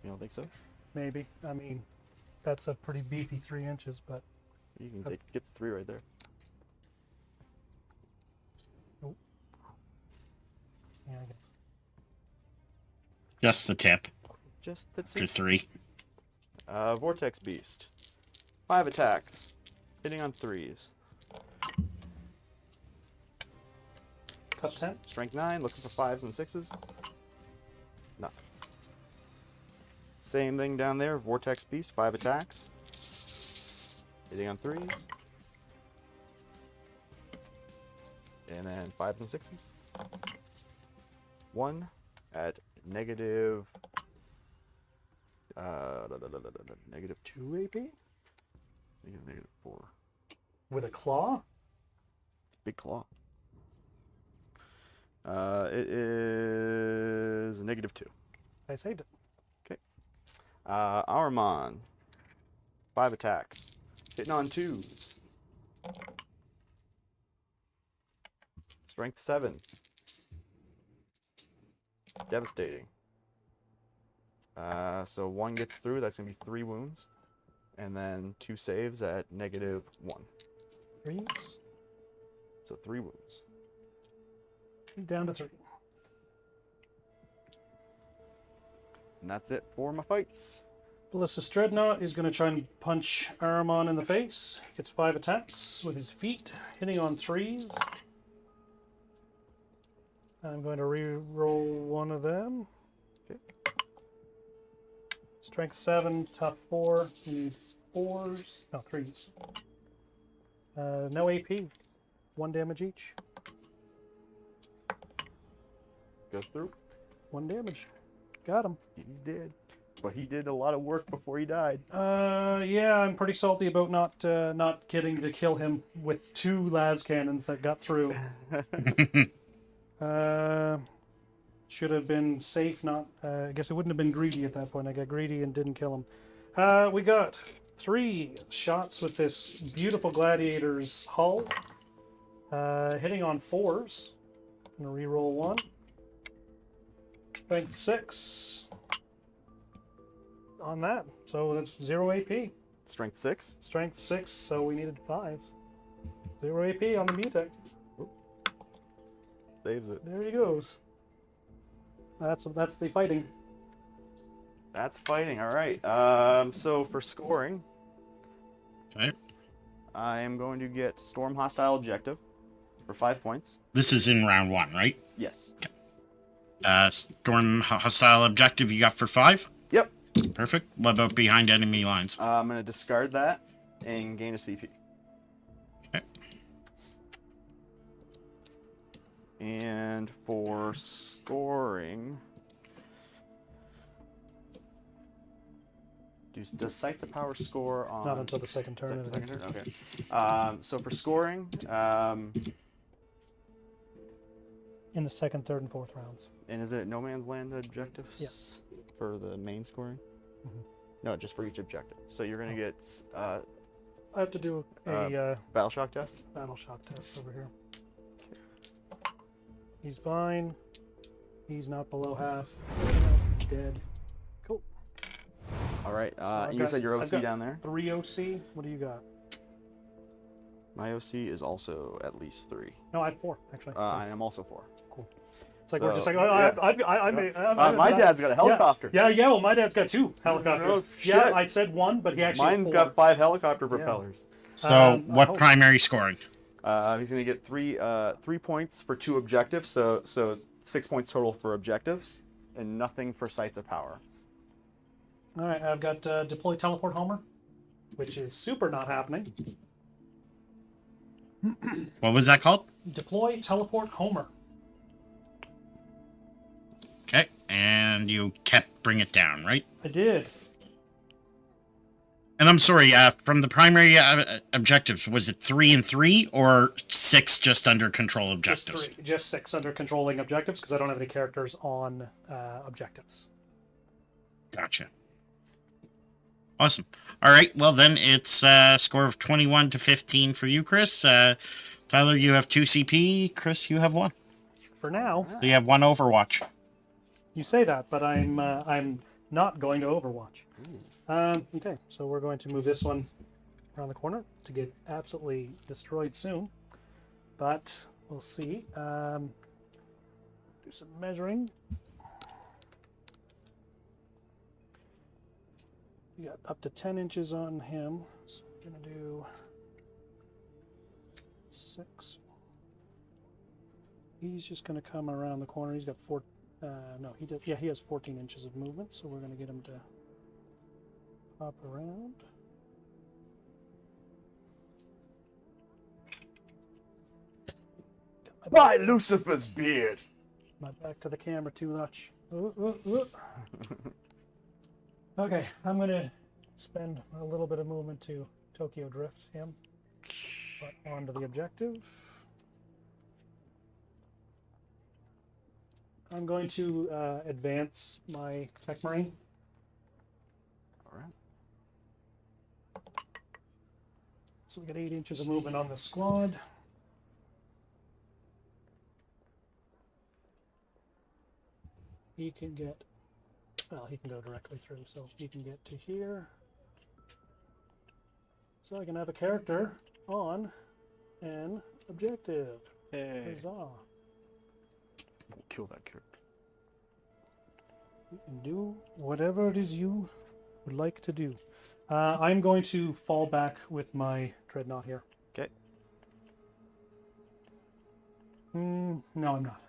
You don't think so? Maybe. I mean, that's a pretty beefy 3 inches, but You can get the 3 right there. oh. Yeah, I guess. Just the tip Just that's for it. 3. Vortex Beast. 5 attacks, hitting on 3s. Touch 10. Strength 9, looking for 5s and 6s. No. Same thing down there. Vortex Beast, 5 attacks, hitting on 3s. And then 5s and 6s. 1 at negative. Negative 2 AP? negative 4. With a claw? Big claw. It is negative 2. I saved it. Auramon. 5 attacks. Hitting on 2s. Strength 7. Devastating. So 1 gets through, that's going to be 3 wounds. And then 2 saves at negative 1. 3. So 3 wounds. Down to 3. And that's it for my fights. Ballistus Dreadnought is going to try and punch Aramon in the face. Gets 5 attacks with his feet, hitting on 3s. I'm going to re-roll one of them. Okay. Strength 7, tough 4, need 4s. No, 3s. No AP. 1 damage each. Goes through. 1 damage. Got him. He's dead. But he did a lot of work before he died. Yeah, I'm pretty salty about not getting to kill him with 2 las cannons that got through. Should have been safe, not... I guess it wouldn't have been greedy at that point. I got greedy and didn't kill him. We got 3 shots with this beautiful gladiator's hull. Hitting on 4s. I'm going to reroll 1. Strength 6 on that. So that's 0 AP. Strength 6. Strength 6, so we needed 5s. 0 AP on the Mutec. Saves it. There he goes. That's the fighting. That's fighting. All right. So for scoring, Okay. I am going to get Storm Hostile Objective for 5 points. This is in round 1, right? Yes. Storm hostile objective you got for 5? Yep. Perfect. What about behind enemy lines? I'm going to discard that and gain a CP. Okay. And for scoring, Does Sights of Power score on... Not until the second turn. I think. Second turn? Okay. So for scoring, In the second, third, and fourth rounds. and is it No Man's Land objectives? Yes. For the main scoring? Mhm. No, just for each objective. So you're going to get I have to do a Battle Shock test? battle shock test over here. He's fine. He's not below half. Everyone else is dead. Cool. All right. I've You got- said your I've OC got down there? 3 OC. What do you got? My OC is also at least 3. No, I had 4 actually. I am also 4. Cool. It's like we're just like, So, oh, yeah. My dad's got a helicopter. Yeah. Well, my dad's got 2 helicopters. Oh, yeah, shit. I said 1, but he actually has Mine's 4. got 5 helicopter propellers. So I what hope- primary scoring? He's going to get 3 points for 2 objectives, so 6 points total for objectives, and nothing for Sights of Power. All right, I've got deploy teleport Homer, which is super not happening. What was that called? Deploy teleport Homer. Okay, and you kept bring it down, right? I did. And I'm sorry, from the primary objectives, was it 3 and 3 or 6 just under control objectives? Just 6 under controlling objectives because I don't have any characters on objectives. Gotcha. Awesome. All right, well then it's a score of 21 to 15 for you, Chris. Tyler, you have 2 CP. Chris, you have 1. For now, So you have 1 Overwatch. you say that, but I'm not going to Overwatch. Okay, so we're going to move this one around the corner to get absolutely destroyed soon. But we'll see. Do some measuring. We got up to 10 inches on him, so we're gonna do 6. He's just gonna come around the corner. He's got 4. No, he did. Yeah, he has 14 inches of movement, so we're gonna get him to hop around. By Lucifer's beard! My back to the camera too much. Okay, I'm gonna spend a little bit of movement to Tokyo Drift him, but onto the objective. I'm going to advance my Tech Marine. All right. So we got 8 inches of movement on the squad. He can get, well, he can go directly through, so he can get to here. So I can have a character on an objective. Hey. Huzzah. We'll kill that character. You can do whatever it is you would like to do. I'm going to fall back with my Dreadnought here. Okay. No, I'm not.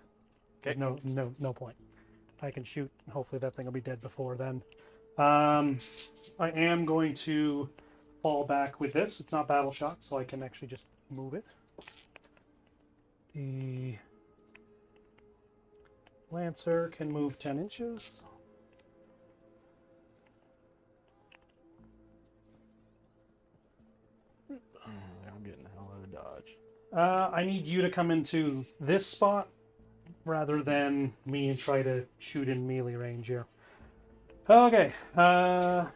Okay. There's no point. I can shoot, and hopefully that thing will be dead before then. I am going to fall back with this. It's not battle shock, so I can actually just move it. The Lancer can move 10 inches. I'm getting the hell out of Dodge. I need you to come into this spot rather than me and try to shoot in melee range here. Okay. I'm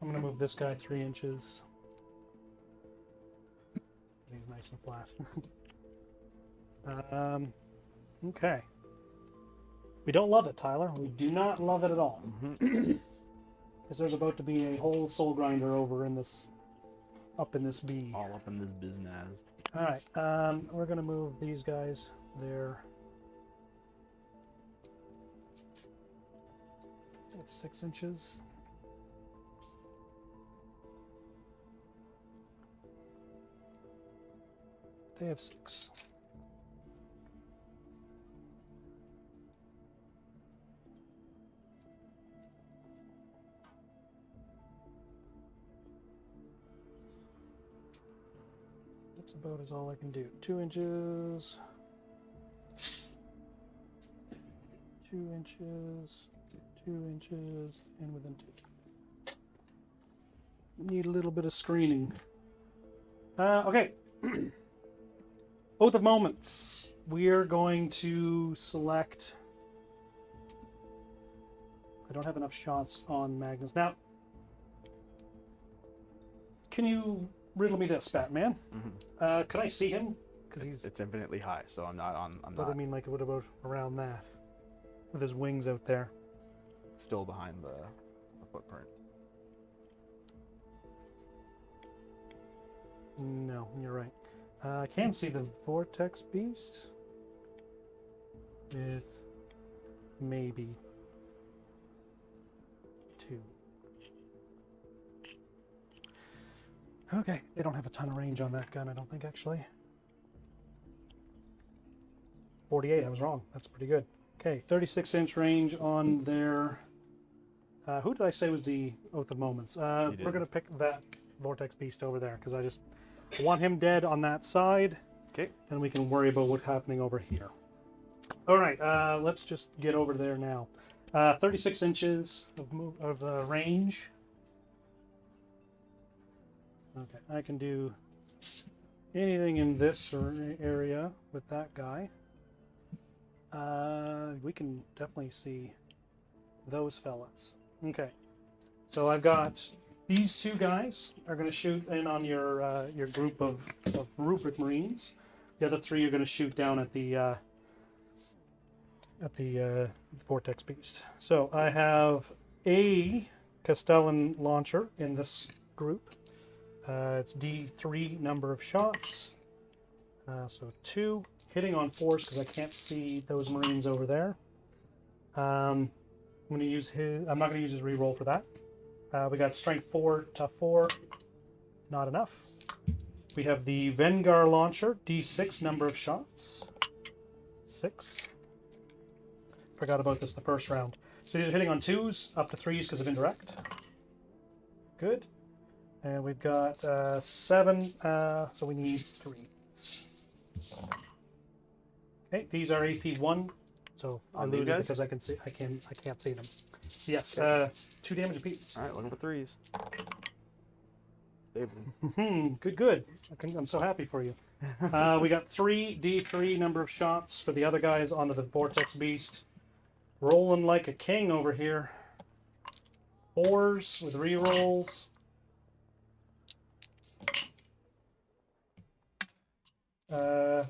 going to move this guy 3 inches. He's nice and flat. Okay. We don't love it, Tyler. We do not love it at all. Because there's about to be a whole soul grinder over in this, up in this bee. All up in this biznaz. All right, we're gonna move these guys there. They have 6 inches. They have 6. That's about as all I can do. 2 inches. 2 inches, 2 inches, and within 2. Need a little bit of screening. Okay. Oath of Moments. We're going to select... I don't have enough shots on Magnus. Now, can you riddle me this, Batman? Mm-hmm. Can I see him? Because It's infinitely high, so I'm not on. I'm But not I mean, like, what about around that? With his wings out there. still behind the footprint. No, you're right. I can see the Vortex Beast. With maybe 2. Okay, they don't have a ton of range on that gun, I don't think, actually. 48, I was wrong. That's pretty good. Okay, 36-inch range on their... who did I say was the Oath of Moments? We're going to pick that Vortex Beast over there, because I just want him dead on that side. Okay. Then we can worry about what's happening over here. All right, let's just get over there now. 36 inches of range. Okay, I can do anything in this area with that guy. We can definitely see those fellas. Okay, so I've got these 2 guys are going to shoot in on your group of Rubric Marines. The other 3 are going to shoot down at the Vortex Beast. So I have a Castellan launcher in this group. It's D3 number of shots. So 2. Hitting on force because I can't see those Marines over there. I'm going to use his... I'm not going to use his reroll for that. We got Strength 4, Tough 4. Not enough. We have the Vengar launcher, D6 number of shots. 6. Forgot about this the first round. So these are hitting on 2s, up to 3s because of indirect. Good. And we've got 7, so we need 3. Okay, these are AP 1, so I On these lose it guys? because I can't see them. Yes, 2 damage apiece. All right, looking for 3s. Save them. Good. I'm so happy for you. We got 3 D3 number of shots for the other guys onto the Vortex Beast. Rolling like a king over here. 4s with rerolls. Uh,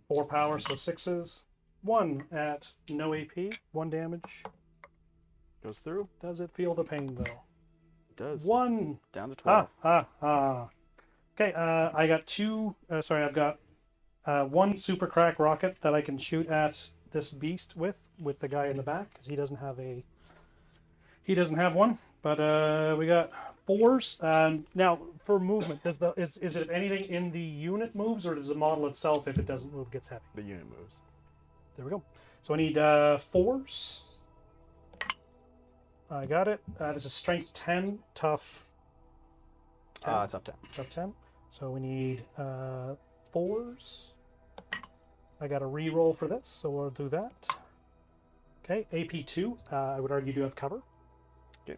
4 power, so 6s. 1 at no AP, 1 damage. Goes through. Does it feel the pain though? It does. 1. Down to 12. Okay, I got 2. I've got 1 super crack rocket that I can shoot at this beast with the guy in the back because he doesn't have a. He doesn't have one, but we got 4s. Now for movement, is it anything in the unit moves or does the model itself, if it doesn't move, gets heavy? The unit moves. There we go. So I need 4s. I got it. That is a strength 10, tough 10. It's up 10. Tough 10. So we need 4s. I got a reroll for this, so we'll do that. Okay, AP 2. I would argue do have cover. Okay.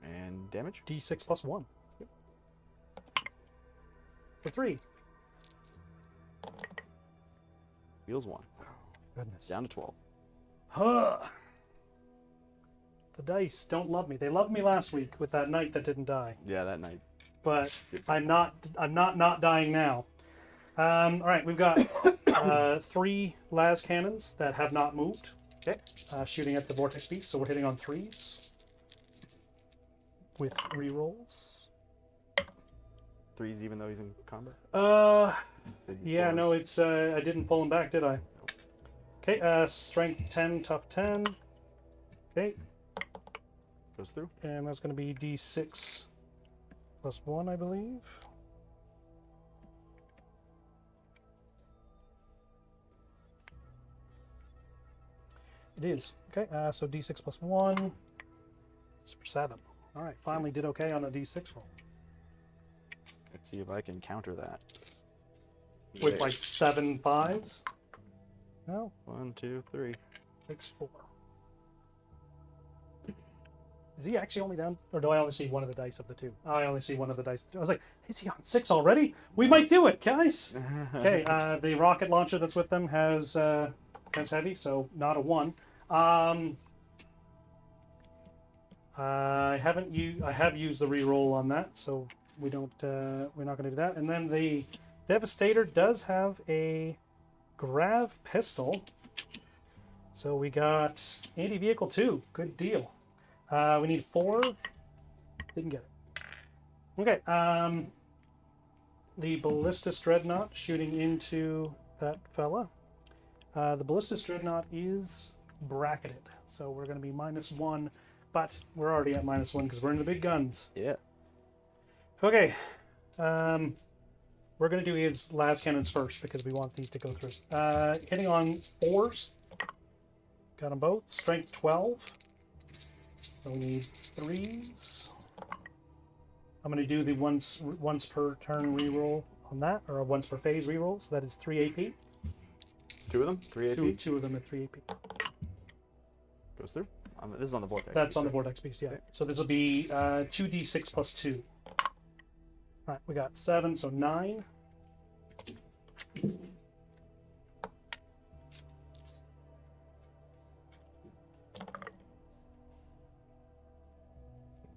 And damage? D6 plus 1. Yep. For 3. Wheels 1. Goodness. Down to 12. Huh. The dice don't love me. They loved me last week with that knight that didn't die. Yeah, that night. But I'm not dying now. All right, we've got 3 las cannons that have not moved. Okay. Shooting at the Vortex Beast, so we're hitting on 3s with rerolls. 3s even though he's in combat? Yeah, 4s? no, it's I didn't pull him back, did I? Nope. Okay, strength 10, tough 10. Okay, Goes through. and that's going to be D6 plus 1, I believe. It is. Okay, so D6 plus 1. It's for 7. All right, finally did okay on a D6 roll. Let's see if I can counter that. With like 7 5s. No, 1, 2, 3. takes 4. Is he actually only down? Or do I only see one of the dice of the 2? Oh, I only see one of the dice. I was like, is he on 6 already? We might do it, guys! Okay, the rocket launcher that's with them has heavy, so not a 1. I have used the reroll on that, so we don't. We're not going to do that. And then the Devastator does have a grav pistol, so we got anti-vehicle 2. Good deal. We need 4. Didn't get it. Okay. The Ballistus Dreadnought shooting into that fella. The Ballistus Dreadnought is bracketed, so we're going to be -1, but we're already at -1 because we're in the big guns. Yeah. Okay. We're going to do his las cannons first because we want these to go through. Hitting on 4s. Got them both. Strength 12. So we need 3s. I'm going to do the once per turn reroll on that, or a once per phase reroll. So that is 3 AP. 2 of them? 3 AP? Two of them at 3 AP. Goes through? This is on the vortex. That's on the vortex piece, yeah. Okay. So this will be 2d6 plus 2. All right, we got 7, so 9.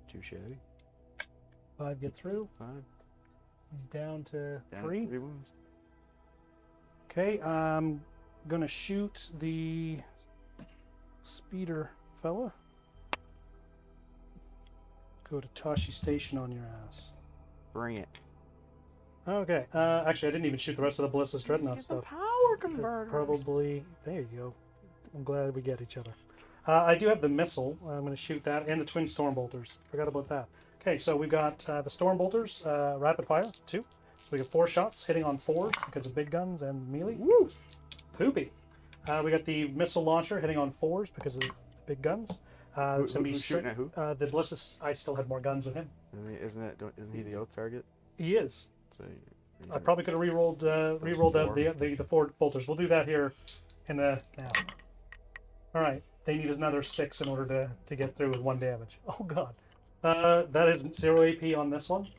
Too shabby. 5 get through. 5. He's down to Down 3. 3 wounds. Okay, I'm gonna shoot the speeder fella. Go to Tashi Station on your ass. Bring it. Okay, actually I didn't even shoot the rest of the Ballistus Dreadnought Get the stuff. power converter. Probably, there you go. I'm glad we get each other. I do have the missile. I'm going to shoot that, and the twin storm bolters. Forgot about that. Okay, so we've got the storm bolters, rapid fire, 2. So we got 4 shots hitting on 4 because of big guns and melee. Woo! Poopy. We got the missile launcher hitting on 4s because of big guns. It's going to be who's shooting at who? The Ballistus. I still had more guns with him. Isn't he the oath target? He is. So I probably could have re-rolled the 4 bolters. We'll do that here in the now. All right. They need another 6 in order to get through with 1 damage. Oh god. That is 0 AP on this one.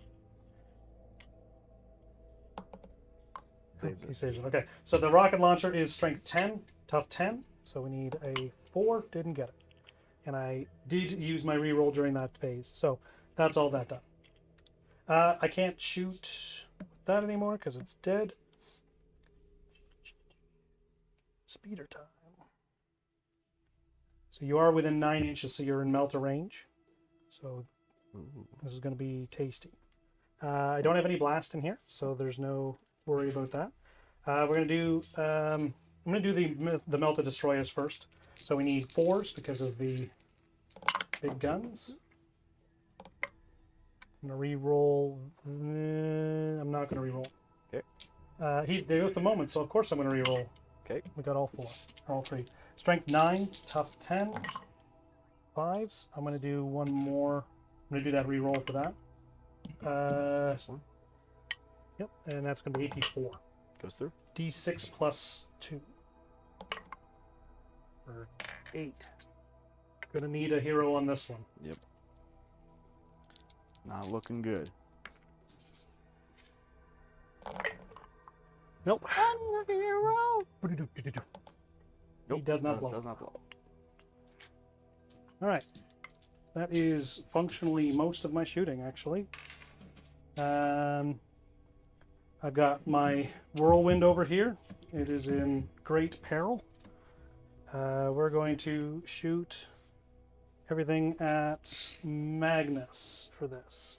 Saves He it. saves it. Okay. So the rocket launcher is strength 10, tough 10. So we need a 4. Didn't get it. And I did use my reroll during that phase. So that's all that done. I can't shoot with that anymore because it's dead. Speeder time. So you are within 9 inches, so you're in melter range. So this is going to be tasty. I don't have any blast in here, so there's no worry about that. We're going to do. I'm going to do the melta destroyers first. So we need 4s because of the big guns. I'm going to re-roll. I'm not going to re-roll. Okay. He's there at the moment, so of course I'm going to re-roll. Okay. We got all 4, all 3. Strength 9, tough 10, 5s. I'm going to do one more. I'm going to do that re-roll for that. This one Yep, and that's going to be AP 4. goes through. D6 plus 2. For 8. Going to need a hero on this one. Yep. Not looking good. Nope. I'm a hero. He does not blow. Does not blow. All right. That is functionally most of my shooting, actually. I've got my whirlwind over here. It is in great peril. We're going to shoot everything at Magnus for this.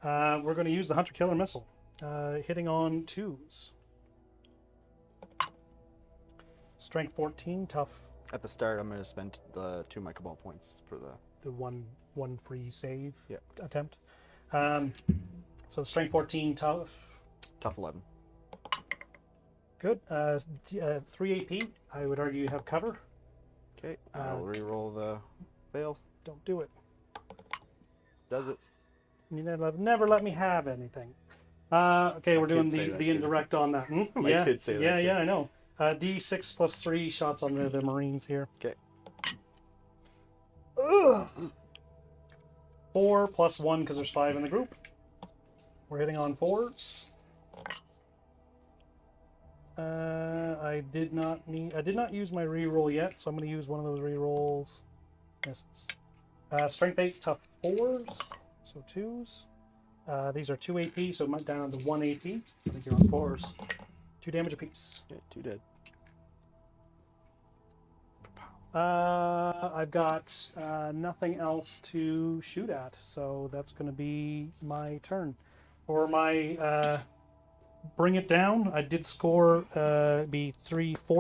We're going to use the Hunter Killer Missile, hitting on 2s. Strength 14, tough. At the start, I'm going to spend the 2 my Cabal points for the. The one free save Yep. attempt. So strength 14, tough. Tough 11. Good. 3 AP. I would argue you have cover. Okay. I'll re-roll the fail. Don't do it. Does it? You never let me have anything. Okay, we're doing kid say that the too. indirect on that. My yeah, kid say that yeah, too. yeah, I know. D6 plus 3 shots on the Marines here. Okay. Ugh. 4 plus 1 because there's 5 in the group. We're hitting on 4s. I did not use my reroll yet, so I'm going to use one of those rerolls. Misses. Strength 8, tough 4s, so 2s. These are 2 AP, so I'm down to 1 AP. I think you're on 4s. 2 damage apiece. Yeah, 2 dead. I've got nothing else to shoot at, so that's going to be my turn. For my bring it down, I did score 4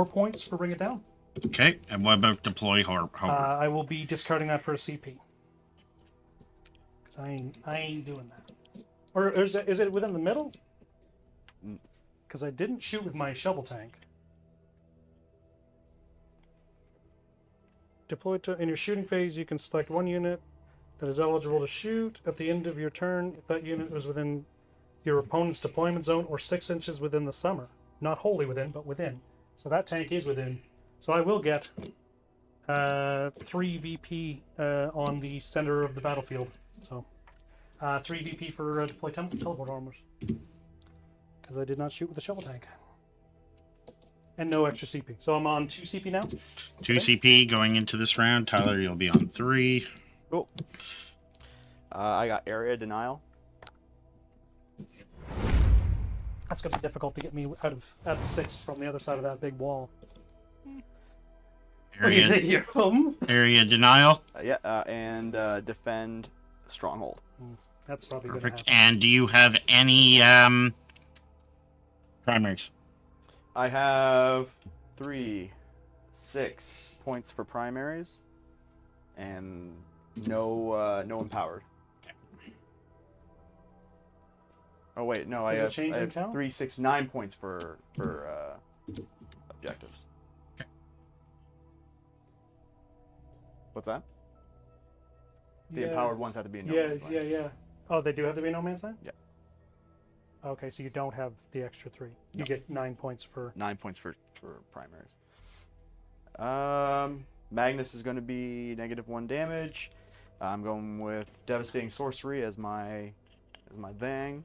points for bring it down. Okay, and what about deploy hover? I will be discarding that for a CP. Because I ain't doing that. Or is it within the middle? Because I didn't shoot with my shovel tank. Deploy to in your shooting phase, you can select one unit that is eligible to shoot at the end of your turn if that unit was within your opponent's deployment zone or 6 inches within the summer. Not wholly within, but within. So that tank is within. So I will get 3 VP on the center of the battlefield. So 3 VP for deploy teleport armors. Because I did not shoot with the shovel tank. And no extra CP. So I'm on 2 CP now. 2 CP going into this round. Tyler, you'll be on 3. Cool. I got area denial. That's going to be difficult to get me out of 6 from the other side of that big wall. Area, Home. area denial. And defend stronghold. That's probably going to Perfect. happen. And do you have any primaries? I have 6 points for primaries, and no empowered. Oh wait, no, I have 3, 6, 9 points for objectives. Okay. What's that? The empowered ones have to be in no man's land. Yeah. Oh, they do have to be no man's land? Yeah. Okay, so you don't have the extra 3. You get 9 points for... 9 points for primaries. Magnus is going to be -1 damage. I'm going with Devastating Sorcery as my thing.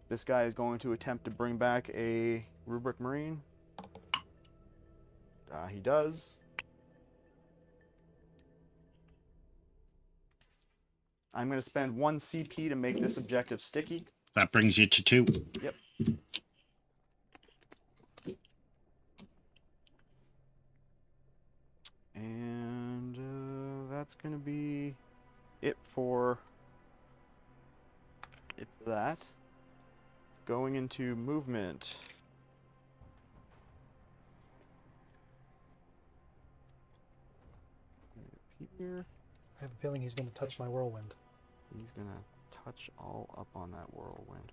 This guy is going to attempt to bring back a Rubric Marine. He does. I'm going to spend 1 CP to make this objective sticky. That brings you to 2. Yep. And that's going to be it for that. Going into movement. Here. I have a feeling he's going to touch my whirlwind. He's going to touch all up on that whirlwind.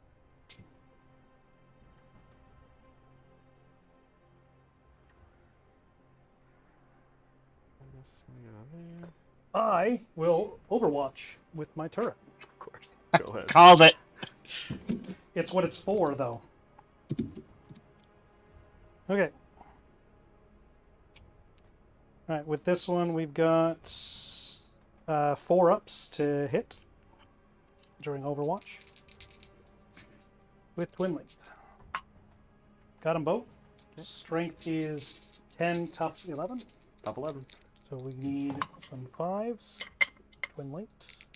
I will Overwatch with my turret. Of course. Go ahead. Called it. It's what it's for, though. Okay. All right, with this one, we've got 4 ups to hit during Overwatch with Twin Length. Got them both. Okay. Strength is 10, tough 11. Top 11. So we need some 5s. Twin Length.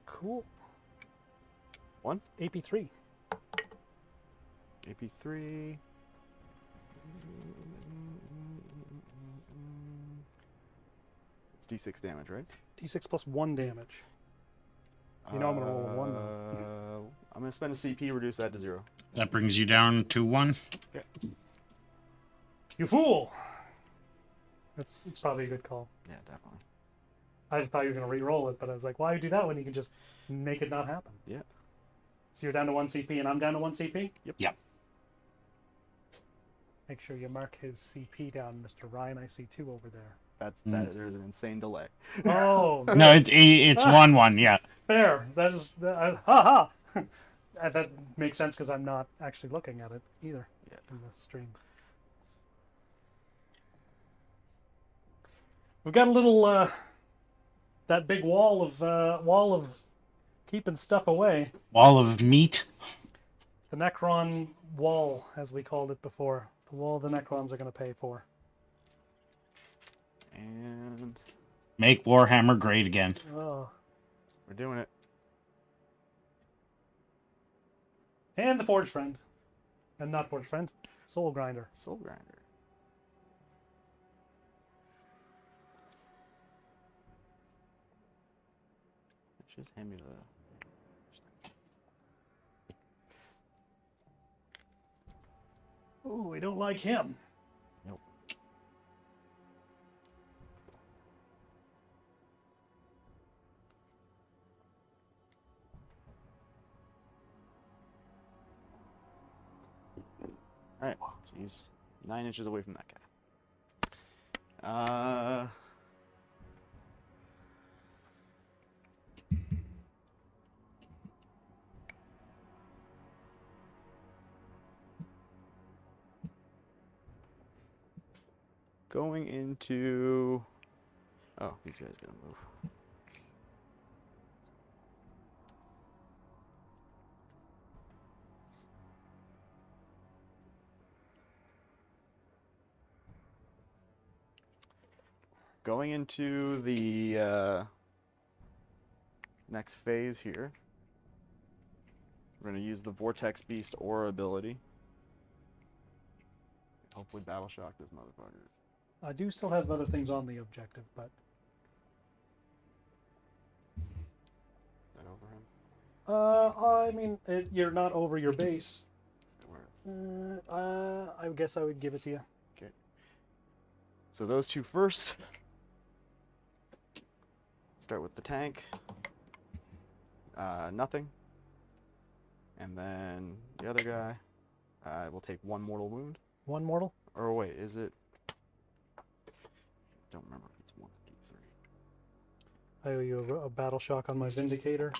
Cool. 1. AP3. AP3. It's D6 damage, right? D6 plus 1 damage. You know I'm going to roll a 1 now. I'm going to spend a CP, reduce that to 0. That brings you down to 1. Okay. You fool! It's probably a good call. Yeah, definitely. I just thought you were going to re-roll it, but I was like, why do that when you can just make it not happen? Yeah. So you're down to 1 CP and I'm down to 1 CP? Yep. Make sure you mark his CP down, Mr. Ryan. I see 2 over there. There's an insane delay. Oh, No, it's 1-1, yeah. fair. That is, ha ha! that makes sense because I'm not actually looking at it either Yeah. in the stream. We've got a little that big wall of keeping stuff away. Wall of meat. The Necron wall, as we called it before. The wall the Necrons are going to pay for. And Make Warhammer great again. Oh. we're doing it. And the Forge Friend. And not Forge Friend. Soul Grinder. Soul Grinder. Just hand me the. Ooh, we don't like him. Nope. All right. Jeez, 9 inches away from that guy. Going into. Oh, these guys gotta move. Going into the next phase here. We're going to use the Vortex Beast Aura ability. Hopefully battle shock this motherfucker. I do still have other things on the objective, but... Is that over him? I mean, you're not over your base. Where? I guess I would give it to you. Okay. So those two first. Start with the tank. Nothing. And then the other guy will take 1 mortal wound. 1 mortal? Or wait, is it? Don't remember if it's 1 or 3. I owe you a battle shock on my Vindicator.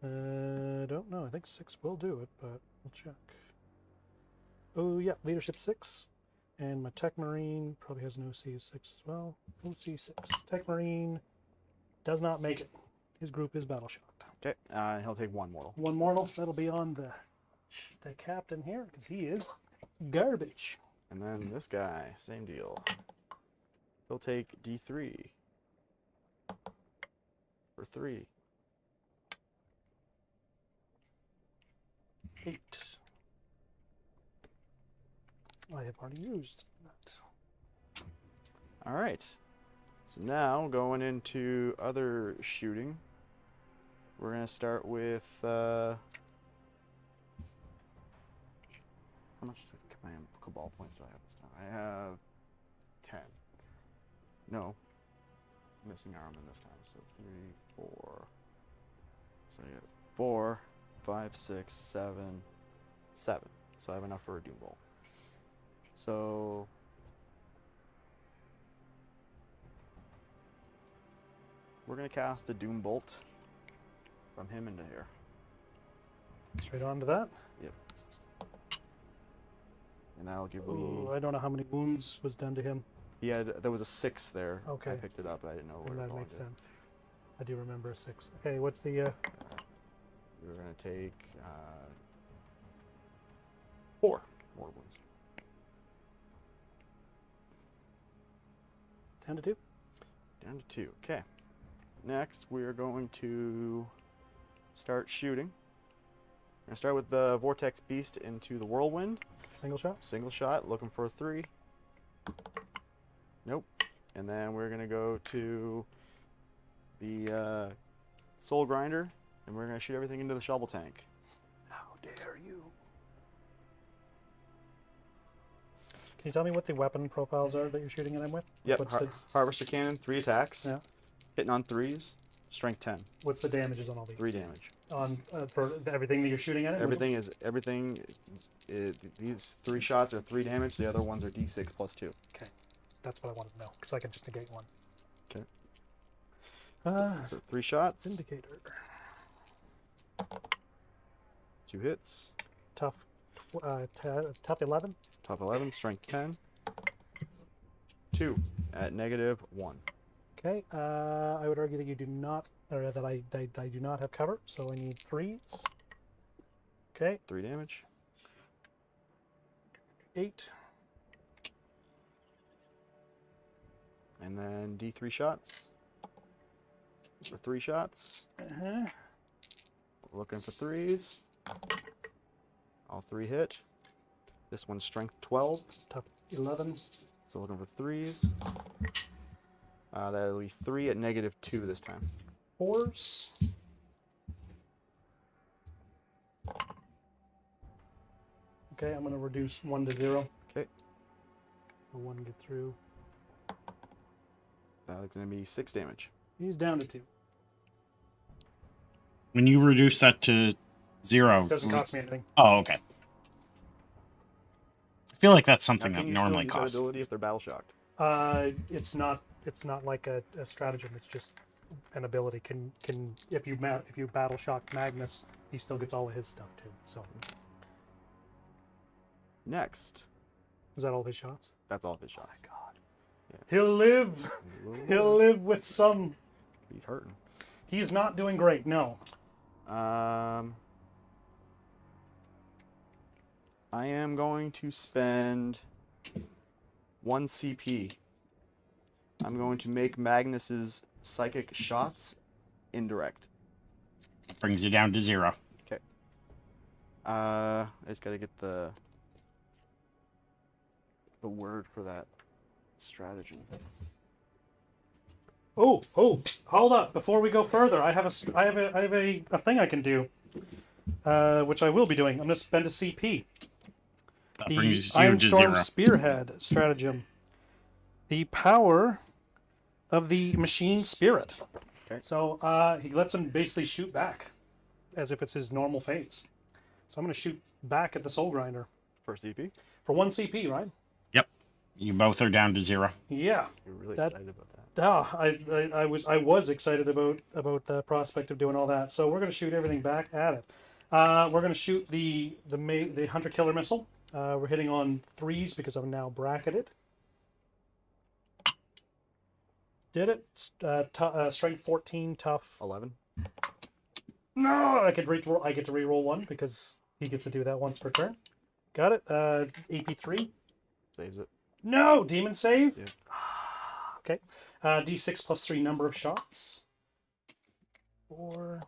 Don't know. I think 6 will do it, but we'll check. Oh, yeah, leadership 6. And my Tech Marine probably has an OC 6 as well. OC 6. Tech Marine does not make it. His group is battle shocked. Okay, he'll take 1 mortal. 1 mortal. That'll be on the captain here, because he is garbage. And then this guy, same deal. He'll take D3 for 3. 8. I have already used that. All right. So now going into other shooting, we're gonna start with how much command Cabal points do I have this time? I have 10. No, missing armament this time. So 3, 4. So I got 4, 5, 6, 7, 7. So I have enough for a Doom Bolt. So we're gonna cast a Doom Bolt from him into here. Straight on to that. Yep. And that'll give me. Ooh, I don't know how many wounds was done to him. He had. There was a 6 there. Okay. I picked it up. I didn't know where And it that belonged makes to. sense. I do remember a 6. Okay, what's the... We're gonna take 4 more wounds. Down to 2? Down to 2. Okay. Next, we are going to start shooting. We're gonna start with the Vortex Beast into the Whirlwind. Single shot? Single shot, looking for a 3. Nope. And then we're gonna go to the Soul Grinder, and we're gonna shoot everything into the shovel tank. How dare you? Can you tell me what the weapon profiles are that you're shooting at him with? Yep. What's the, Harvester Cannon, 3 attacks. Yeah. Hitting on 3s. Strength 10. what's the damages on all these? 3 damage. On for everything that you're shooting at it? Everything. These 3 shots are 3 damage. The other ones are D6 plus 2. Okay. That's what I wanted to know, because I can just negate 1. Okay. Uh, So 3 shots. Indicator. 2 hits. Tough 11. Tough 11, strength 10. 2 at -1. Okay, I would argue that you do not, or that I do not have cover, so I need 3s. Okay, 3 damage. 8. And then D3 shots. For 3 shots. Uh-huh. Looking for 3s. All 3 hit. This one's strength 12. Tough 11. So looking for 3s. That'll be 3 at -2 this time. 4s. Okay, I'm going to reduce 1 to 0. Okay. For 1 to get through. That's going to be 6 damage. He's down to 2. When you reduce that to 0, Doesn't cost me anything. Oh, okay. I feel like that's Now, something can that you normally still use costs. that ability if they're battle shocked? It's not like a stratagem. It's just an ability. If you battle shock Magnus, he still gets all of his stuff too. So Next. is that all of his shots? That's all of his shots. God. He'll live. He'll live with some. He's hurting. He's not doing great. No. I am going to spend 1 CP. I'm going to make Magnus's psychic shots indirect. Brings you down to 0. I just gotta get the word for that stratagem. Oh, hold up! Before we go further, I have a thing I can do, which I will be doing. I'm going to spend a CP. That The brings you Iron to Storm 0. Spearhead stratagem. The power of the machine spirit. Okay. So he lets him basically shoot back, as if it's his normal phase. So I'm going to shoot back at the Soul Grinder For CP? for 1 CP, right? Yep. You both are down to 0. Yeah. You're really That- excited about that. I was excited about the prospect of doing all that. So we're going to shoot everything back at it. We're going to shoot the Hunter Killer Missile. We're hitting on 3s because I'm now bracketed. Did it? Strength 14, tough 11. No, I get to re-roll 1 because he gets to do that once per turn. Got it. AP3. Saves it. No, demon save. Yeah. Okay. D6 plus 3 number of shots. 4,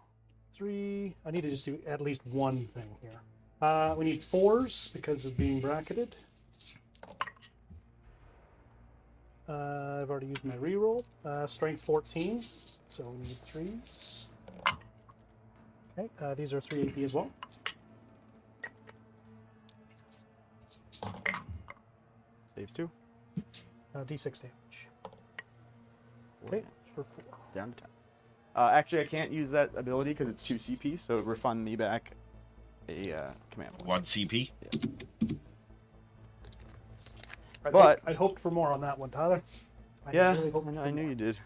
3. I need to just do at least one thing here. We need 4s because of being bracketed. I've already used my reroll. Strength 14, so we need 3s. Okay, these are 3 AP as well. Saves 2. D6 damage. 4 Okay, damage. for 4. Down to 10. Actually, I can't use that ability because it's 2 CP, so refund me back a command point. 1 CP. I hoped for more on that one, Tyler. Yeah, really hoped I for knew more. you did.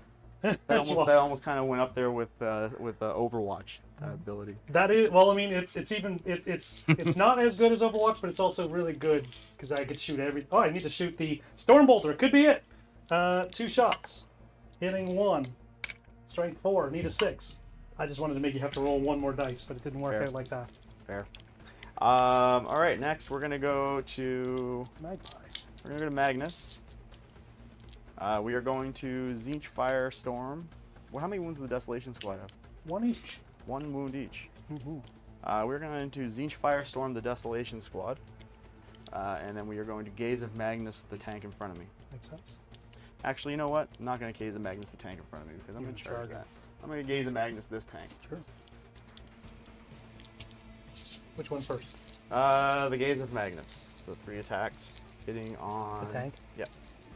That almost kind of went up there with Overwatch ability. That is well. I mean, it's not as good as Overwatch, but it's also really good because I could shoot every. Oh, I need to shoot the Storm Bolter. Could be it. 2 shots, hitting 1. Strength 4. Need a 6. I just wanted to make you have to roll 1 more dice, but it didn't work Fair. out like that. Fair. All right, next we're gonna go to Magnus. We are going to Zinch Firestorm. Well, how many wounds does the Desolation Squad have? 1 each. 1 wound each. Mm-hmm. We're going to Zinch Firestorm the Desolation Squad. And then we are going to Gaze of Magnus the tank in front of me. Makes sense. Actually, you know what? I'm not going to Gaze of Magnus the tank in front of me because I'm You're in in charge of charge. that. I'm going to Gaze of Magnus this tank. Sure. Which one first? The Gaze of Magnus. So 3 attacks hitting on... The tank? Yep.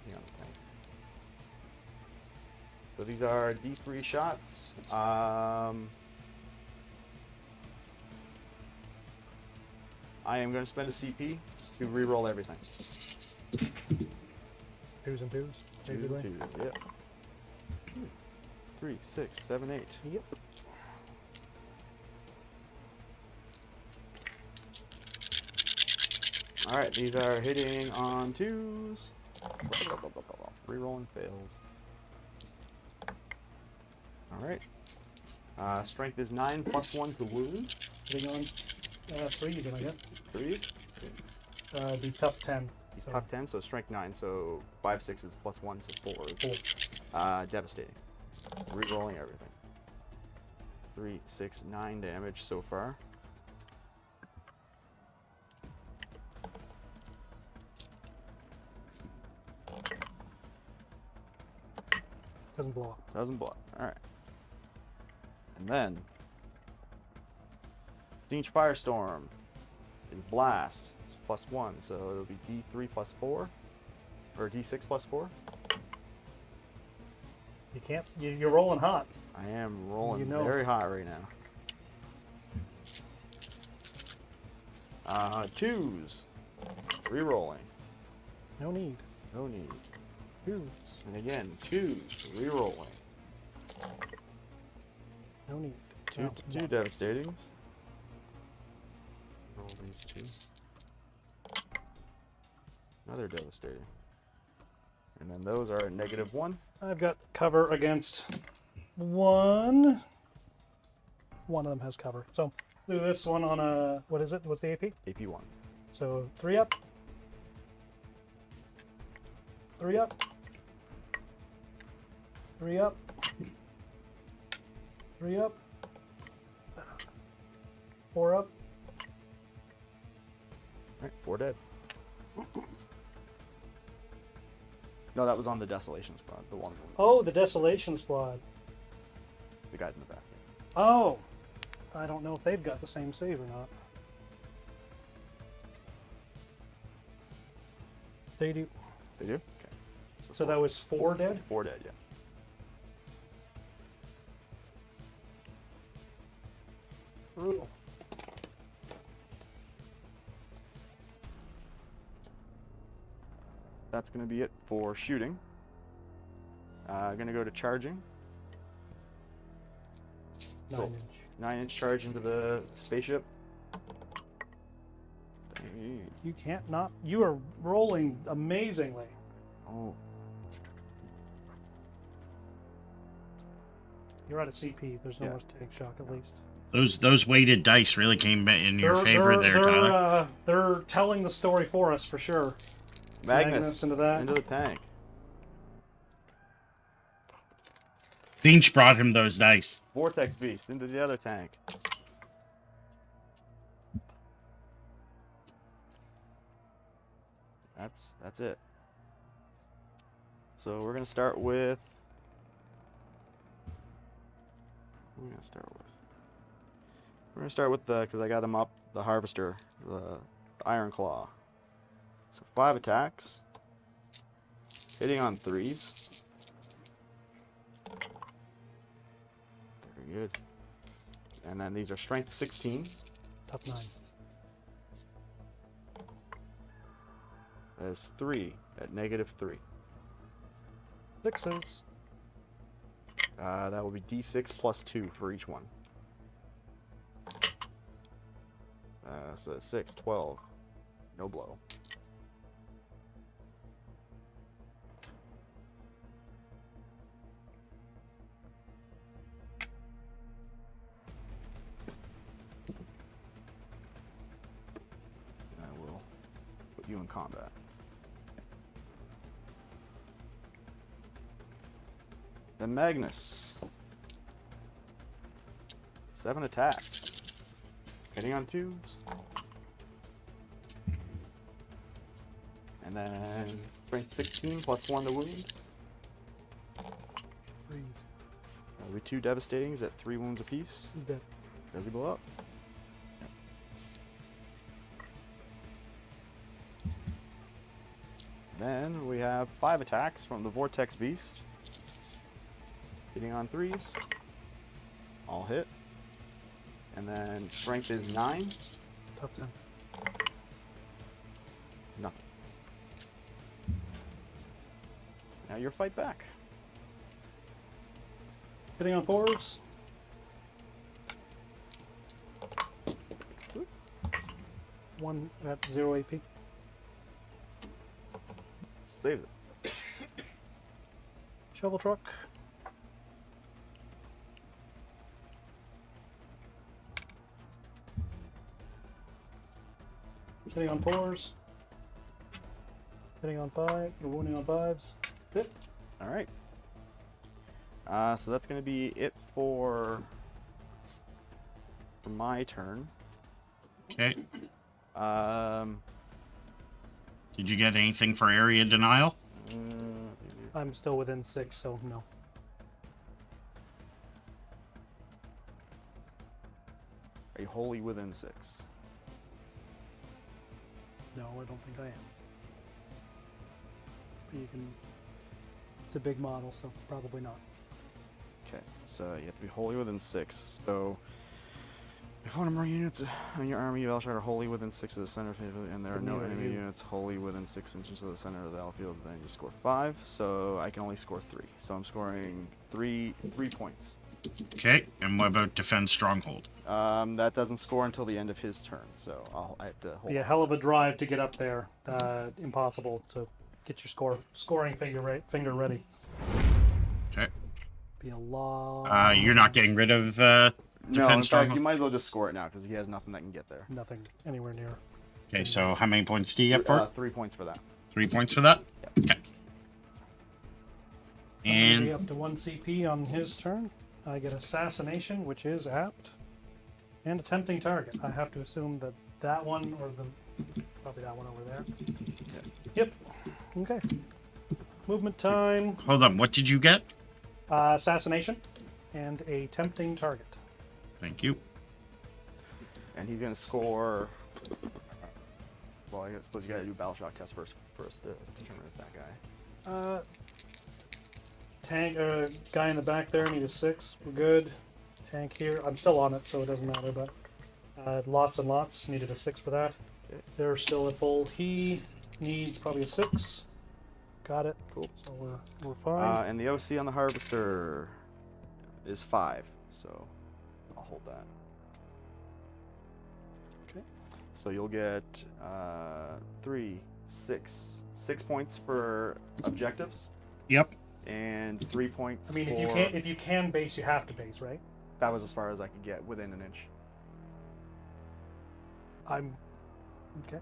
Hitting on the tank. So these are D3 shots. I am going to spend a CP to re-roll everything. 2s and 2s. Basically. 2, yep. 3, 6, 7, 8. Yep. All right, these are hitting on 2s. Rerolling fails. All right. Strength is 9 plus 1 to wound. Hitting on 3 even, I guess. 3s. Be tough 10. He's so top 10, so strength 9, so 5 6s plus 1, so 4. 4. Devastating. Rerolling everything. 3, 6, 9 damage so far. Doesn't blow up. Doesn't block. Alright. And then Siege Firestorm is blast. It's plus 1, so it'll be D3 plus 4. Or D6 plus 4. You can't. You're rolling hot. I am rolling You know. very hot right now. 2s. Rerolling. No need. No need. 2s. And again, 2s. Rerolling. No need. Two devastatings. Roll these 2. Another devastating. And then those are at -1. I've got cover against 1. One of them has cover. So do this one on a, what is it? What's the AP? AP1. So 3 up. 3 up. 3 up. 3 up. 4 up. Alright, 4 dead. No, that was on the Desolation Squad. The one. Oh, the Desolation Squad. The guys in the back. Oh. I don't know if they've got the same save or not. They do. They do? Okay. So that was 4 dead? 4 dead, yeah. Brutal. That's going to be it for shooting. Going to go to charging. 9-inch. 9-inch charge into the spaceship. Dang. You can't not. You are rolling amazingly. Oh, You're out of CP. There's no Yeah. more take shock at least. Those weighted dice really came in your favor there, Tyler. They're telling the story for us for sure. Magnus into that. into the tank. Finch brought him those dice. Vortex Beast into the other tank. That's it. So we're gonna start with. What are we gonna start with? We're gonna start with the, because I got him up, the Harvester, the Iron Claw. So 5 attacks, hitting on 3s. Very good. And then these are Strength 16. Top 9. That's 3 at -3. 6s. That will be D6 plus 2 for each one. So 6, 12. No blow. I will put you in combat. Then Magnus. 7 attacks. Hitting on 2s. And then strength 16 plus 1 to wound. Breathe. That'll be 2 devastatings at 3 wounds apiece. He's dead. Does he blow up? Yep. Then we have 5 attacks from the Vortex Beast. Hitting on 3s. All hit. And then strength is 9. Top 10. Nothing. Now your fight back. Hitting on 4s. One at 0 AP. Saves it. Shovel truck. Hitting on 4s. Hitting on 5. Or wounding on 5s. Hit. All right. So that's going to be it for my turn. Okay. Um, Did you get anything for area denial? I'm still within 6, so no. Are you wholly within 6? No, I don't think I am. But you can. It's a big model, so probably not. Okay, so you have to be wholly within 6. So if one or more units on your army of Elshard are wholly within 6 of the center, and there are no enemy units wholly within 6 inches of the center of the battlefield, then you score 5. So I can only score 3. So I'm scoring 3 points. Okay. And what about defend stronghold? That doesn't score until the end of his turn, so I have to hold. Be a hell of a drive to get up there. Impossible to get your scoring finger ready. Okay. Be a lot. You're not getting rid of No, defend in fact, stronghold? you might as well just score it now because he has nothing that can get there. Nothing anywhere near. Okay, so how many points do you get for it? 3 points for that. 3 points for that? Yep. Okay. And And up to 1 CP on his turn. I get assassination, which is apt, and a tempting target. I have to assume that that one or probably that one over there. Yep. Okay. Movement time. hold on, what did you get? Assassination, and a tempting target. Thank you. And he's going to score. Well, I suppose you got to do a battle shock test first to determine if that guy. Tank, guy in the back there, need a 6. We're good. Tank here. I'm still on it, so it doesn't matter, but lots and lots. Needed a 6 for that. Okay. They're still at full. He needs probably a 6. Got it. Cool. So we're fine. And the OC on the harvester is 5, so I'll hold that. Okay. So you'll get 6 points for objectives, Yep. and 3 points. I mean, for... if you can base, you have to base, right? That was as far as I could get within an inch. I'm okay.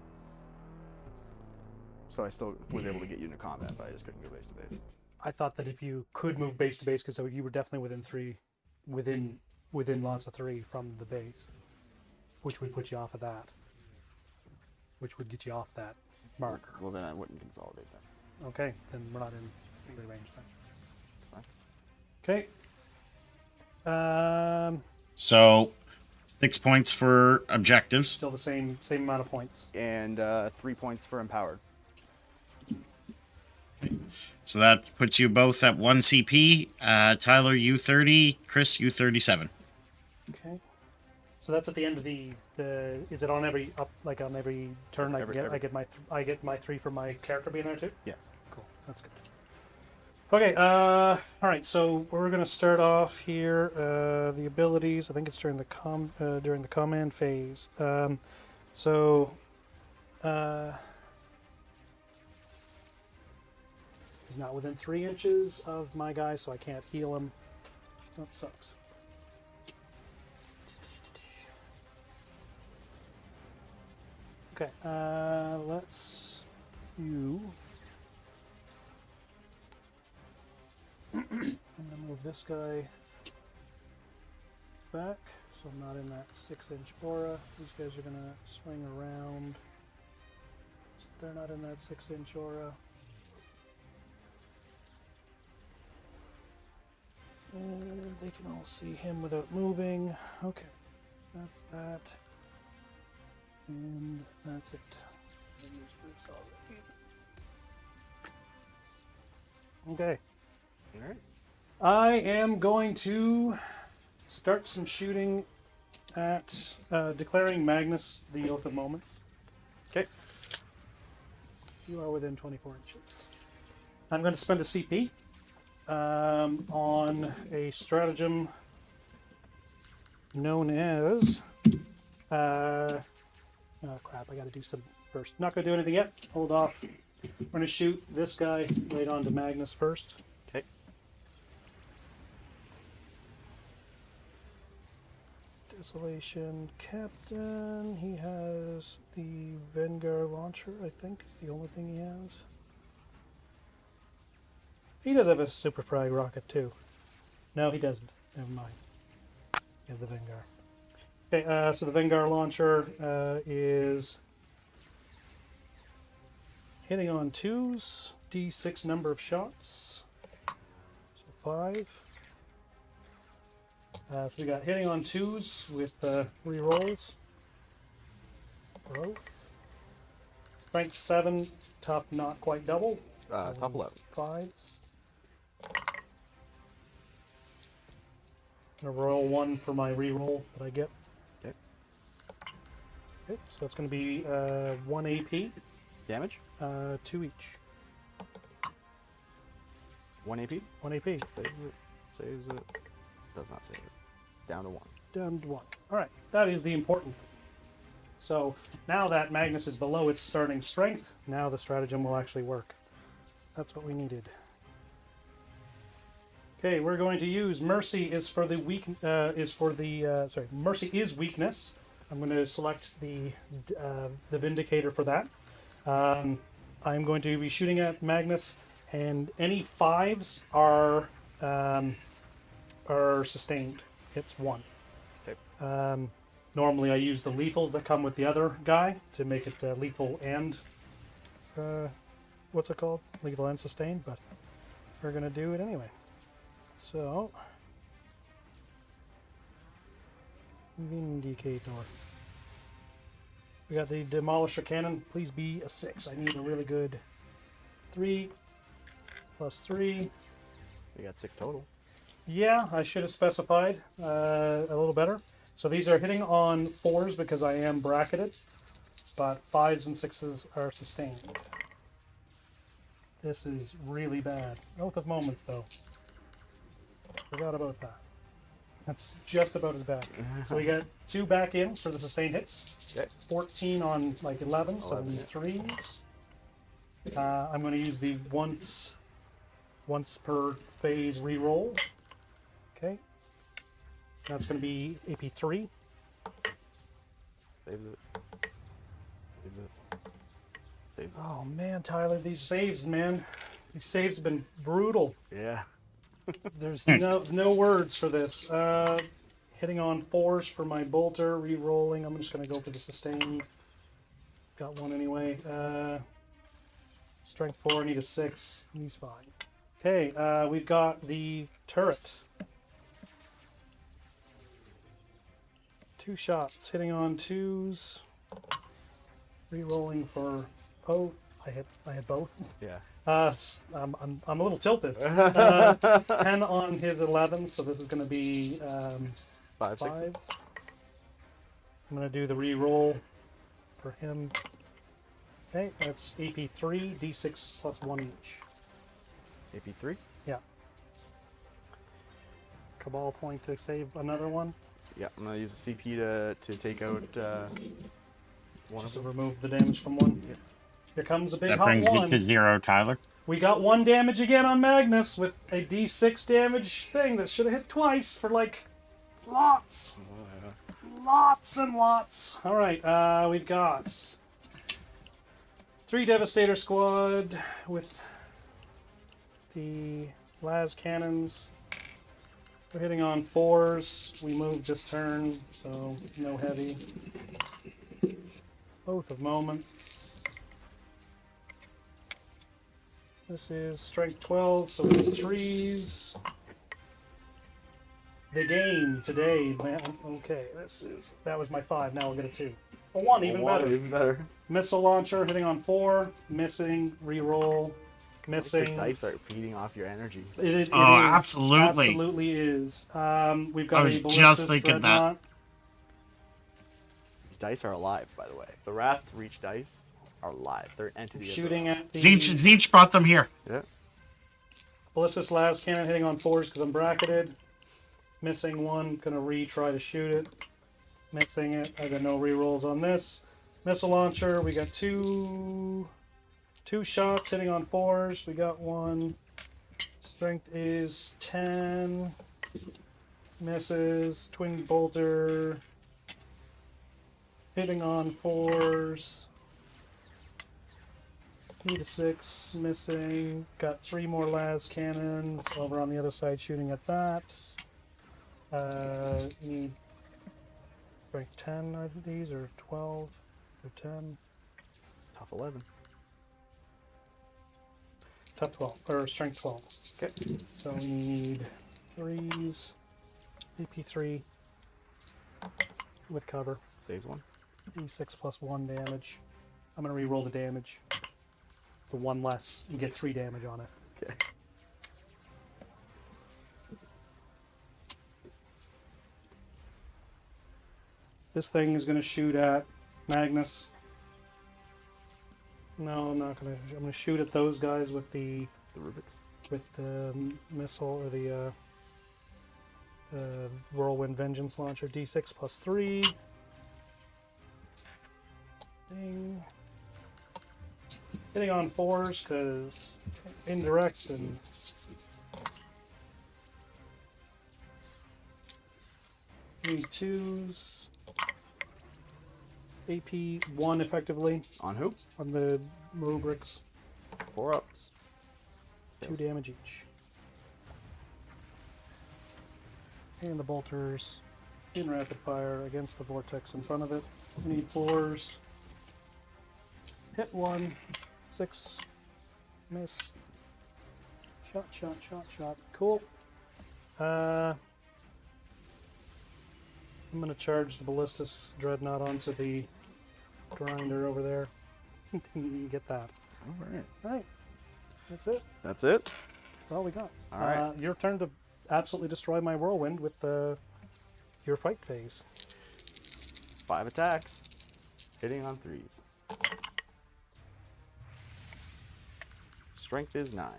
So I still was able to get you into combat, but I just couldn't go base to base. I thought that if you could move base to base, because you were definitely within 3, within lots of 3 from the base, which would put you off of that. Which would get you off that marker. Well, then I wouldn't consolidate then. Okay, then we're not in melee range Fine. then. Okay. So 6 points for objectives. Still the same amount of points. And 3 points for empowered. So that puts you both at 1 CP. Tyler, U30. Chris, U37. Okay. So that's at the end of the. Is it on every on every turn? I get my 3 for my character being there too. Yes. Cool. That's good. Okay. All right. So we're gonna start off here. The abilities. I think it's during the command phase. He's not within 3 inches of my guy, so I can't heal him. That sucks. Okay, let's you. I'm gonna move this guy back, so I'm not in that 6-inch aura. These guys are gonna swing around. They're not in that 6-inch aura. And they can all see him without moving. Okay, that's that. And that's it. Okay. All right. I am going to start some shooting at declaring Magnus the Oath of Moments. Okay. You are within 24 inches. I'm going to spend a CP on a stratagem known as. Oh crap! I got to do some first. Not going to do anything yet. Hold off We're going to shoot this guy right onto Magnus first. Okay. Desolation Captain. He has the Vanguard launcher, I think. Is the only thing he has. He does have a super frag rocket too. No, he doesn't. Never mind. He has the Vanguard. Okay, so the Vanguard launcher is hitting on 2s, D6 number of shots. So 5. So we got hitting on 2s with re-rolls. Growth. Strength 7, top not quite double. Top 11. 5. I'm gonna roll 1 for my re-roll that I get. Okay. Okay, so that's gonna be 1 AP, Damage? 2 each. 1 AP? 1 AP. Saves it. Saves it. Does not save it. Down to 1. Down to 1. Alright, that is the important thing. So now that Magnus is below its starting strength, now the stratagem will actually work. That's what we needed. Okay, we're going to use Mercy is for the Mercy is weakness. I'm going to select the Vindicator for that. I'm going to be shooting at Magnus, and any 5s are sustained. Hits 1. Okay. Normally I use the lethals that come with the other guy to make it lethal and what's it called? Lethal and sustained, but we're going to do it anyway. So, Vindicator. We got the Demolisher Cannon. Please be a 6. I need a really good 3 plus 3. We got 6 total. Yeah, I should have specified a little better. So these are hitting on 4s because I am bracketed, but 5s and 6s are sustained. This is really bad. Oath of Moments, though. Forgot about that. That's just about as bad. So we got 2 back in for the sustained hits. Okay. 14 on like 11, so 11, yeah. 3s. I'm going to use the once per phase re-roll. Okay. That's going to be AP 3. Saves it. Saves it. Saves it. Oh man, Tyler, these saves, man. These saves have been brutal. Yeah. There's no words for this. Hitting on 4s for my bolter, re-rolling. I'm just going to go for the sustain. Got 1 anyway. Strength 4, I need a 6. He's fine. Okay, we've got the turret. 2 shots, hitting on 2s. Re-rolling for... Oh, I hit both. Yeah. I'm a little tilted. 10 on his 11, so this is going to be 5, 6. 5. I'm going to do the re-roll for him. Okay, that's AP 3, D6 plus 1 each. AP 3. Yeah. Cabal point to save another one. Yeah, I'm gonna use a CP to take out one Just of to them. remove the damage from one. Yeah. Here comes a big That hot brings you one. to 0, Tyler. We got 1 damage again on Magnus with a D6 damage thing that should have hit twice for like lots. Lots and lots. Alright, we've got 3 Devastator Squad with the las cannons. We're hitting on 4s. We moved this turn, so no heavy. Oath of Moments. This is strength 12, so it's 3s. The game today, man. Okay, that was my 5. Now we'll get a 2. A 1, even better. Even better. Missile launcher hitting on 4, missing, re-roll, The missing. dice are feeding off your energy. It Oh, is. absolutely. Absolutely is. We've got I was a just Ballistus thinking that. Dreadnought. These dice are alive, by the way. The Wrath Reach dice are alive. They're an entity. Shooting at the Zinch brought them here. Yeah. Ballistus Las Cannon hitting on 4s because I'm bracketed. Missing 1, gonna retry to shoot it. Missing it. I got no rerolls on this. Missile launcher, we got two 2 shots hitting on 4s. We got 1. Strength is 10. Misses. Twin bolter. Hitting on 4s. 3-6 missing. Got 3 more las cannons over on the other side shooting at that. Need strength 10 are these, or 12 or 10. Tough 11. Tough 12 or strength 12. Okay. So we need 3s. AP3 with cover. Saves 1. D6 plus 1 damage. I'm gonna re-roll the damage. The 1 less, you get 3 damage on it. Okay. This thing is gonna shoot at Magnus. No, I'm not gonna. I'm gonna shoot at those guys with the Rubik's. missile or the whirlwind vengeance launcher. D6 plus 3. Ding. Hitting on 4s because indirect and need 2s. AP 1 effectively On who? on the rubrics. 4 ups. 2 damage each. And the bolters in rapid fire against the vortex in front of it. Need 4s. Hit 1. 6. Miss. Shot, shot, shot, shot. Cool. I'm going to charge the ballistus dreadnought onto the grinder over there. You get that. Alright. Alright. That's it. That's it? That's all we got. Alright. Your turn to absolutely destroy my whirlwind with your fight phase. 5 attacks. Hitting on 3s. Strength is 9.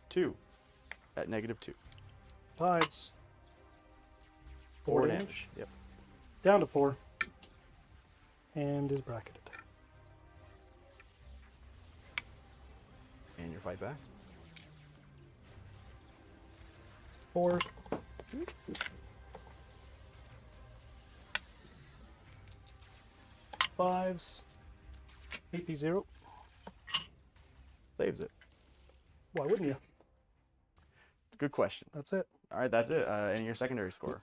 2. At -2. 5s. 4 damage. Yep. Down to 4. And is bracketed. And your fight back. 4. Fives. AP 0. Saves it. Why wouldn't you? Good question. That's it. Alright, that's it. And your secondary score.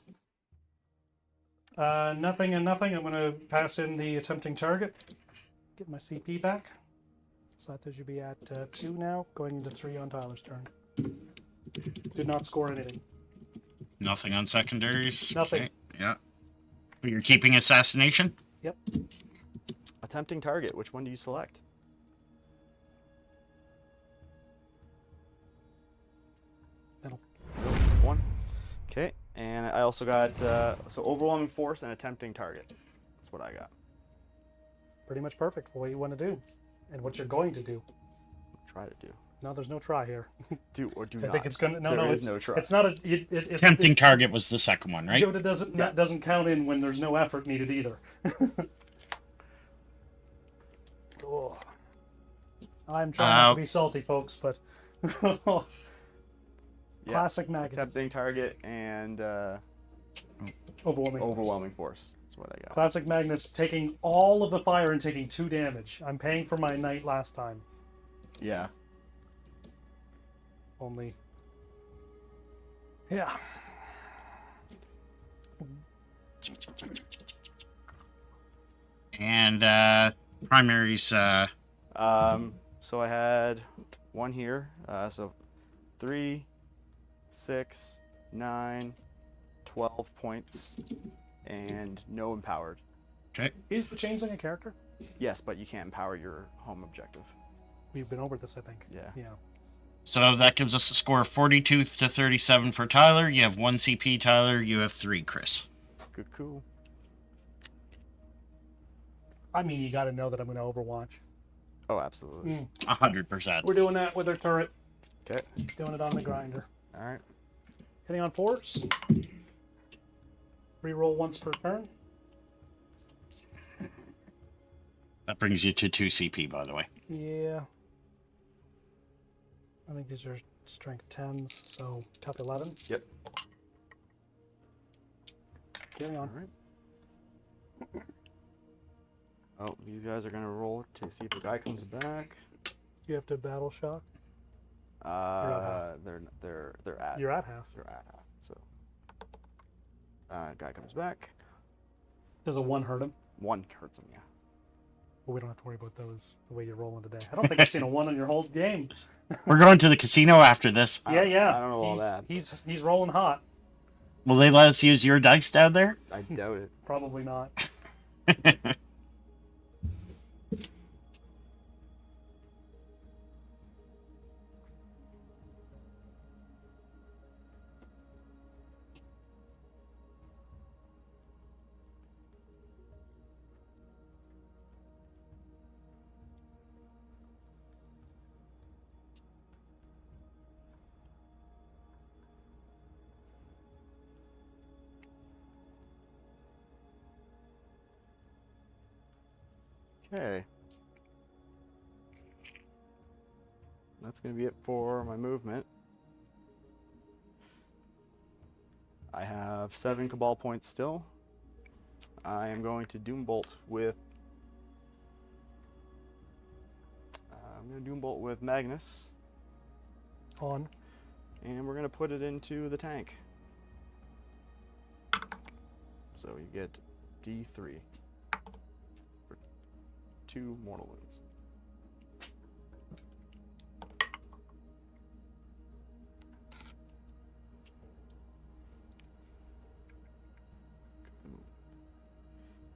Nothing and nothing. I'm going to pass in the attempting target. Get my CP back. So that should be at 2 now, going into 3 on Tyler's turn. Did not score anything. Nothing on secondaries. Nothing. Okay. Yeah. But you're keeping assassination. Yep. Attempting target. Which one do you select? Middle. 1. Okay. And I also got so overwhelming force and attempting target. That's what I got. Pretty much perfect for what you want to do. And what you're going to do. Try to do. No, there's no try here. Do or do I not. think it's gonna. No, There no, is it's no try. It's not a. It, Tempting target was the second one, right? It doesn't that doesn't count in when there's no effort needed either. Oh. I'm trying not to be salty, folks, but classic Magus. Attempting target and Overwhelming. force. That's what I got. Classic Magnus taking all of the fire and taking 2 damage. I'm paying for my knight last time. Yeah. Only. Yeah. And primaries. So I had 1 here. So 3, 6, 9, 12 points, and no empowered. Okay. Is the changeling a character? Yes, but you can't empower your home objective. We've been over this, I think. Yeah. Yeah. So that gives us a score of 42 to 37 for Tyler. You have 1 CP, Tyler. You have 3, Chris. Good, cool. I mean, you got to know that I'm going to Overwatch. Oh, absolutely. 100%. We're doing that with our turret. Okay. Doing it on the grinder. All right. Hitting on 4s. Reroll once per turn. That brings you to 2 CP, by the way. Yeah. I think these are strength 10s, so top 11. Yep. Carry on. All right. Oh, these guys are gonna roll to see if the guy comes back. You have to battle shock. They're at. You're at half. They're at half. So, guy comes back. Does a 1 hurt him? 1 hurts him. Yeah. But we don't have to worry about those the way you're rolling today. I don't think I've seen a 1 on your whole game. We're going to the casino after this. Yeah. I don't know all that. He's rolling hot. Will they let us use your dice down there? I doubt it. Probably not. Okay. That's going to be it for my movement. I have 7 Cabal points still. I am going to Doombolt with... I'm going to Doombolt with Magnus. On. And we're going to put it into the tank. So you get D3. 2 mortal wounds.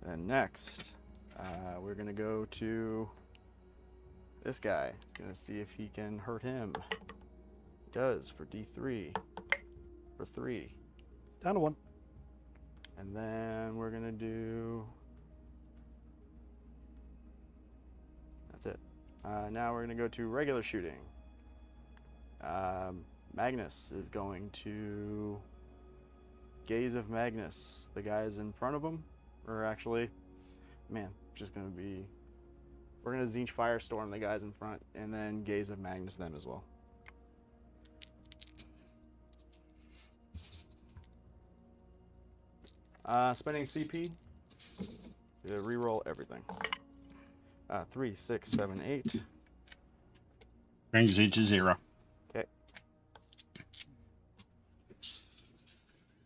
And next, we're gonna go to this guy. Gonna see if he can hurt him. He does for D3 for 3. Down to 1. And then we're gonna do. That's it. Now we're going to go to regular shooting. Magnus is going to Gaze of Magnus. The guys in front of him, or actually, man, just going to be... We're going to Zinch Firestorm the guys in front, and then Gaze of Magnus them as well. Spending CP to reroll everything. 3, 6, 7, 8. Brings you to 0. Okay.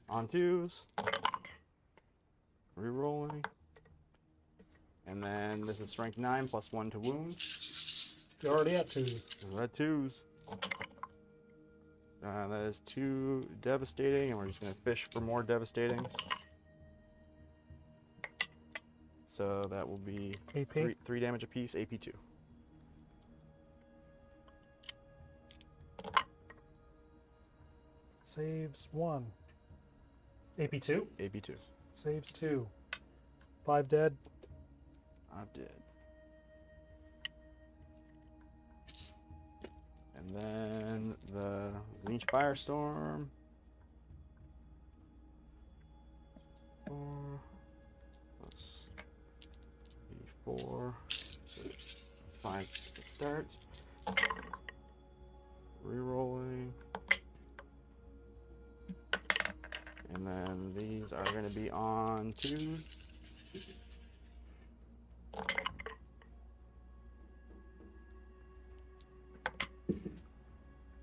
On 2s. Rerolling. And then this is strength 9 plus 1 to wound. You're already at 2. We're at 2s. That is 2 devastating, and we're just going to fish for more devastatings. So that will be AP. 3 damage apiece, AP2. Saves 1. AP2. AP2. Saves 2. 5 dead. I'm dead. And then the Zinch Firestorm. 4 plus 4. 5 to start. Rerolling. And then these are going to be on 2.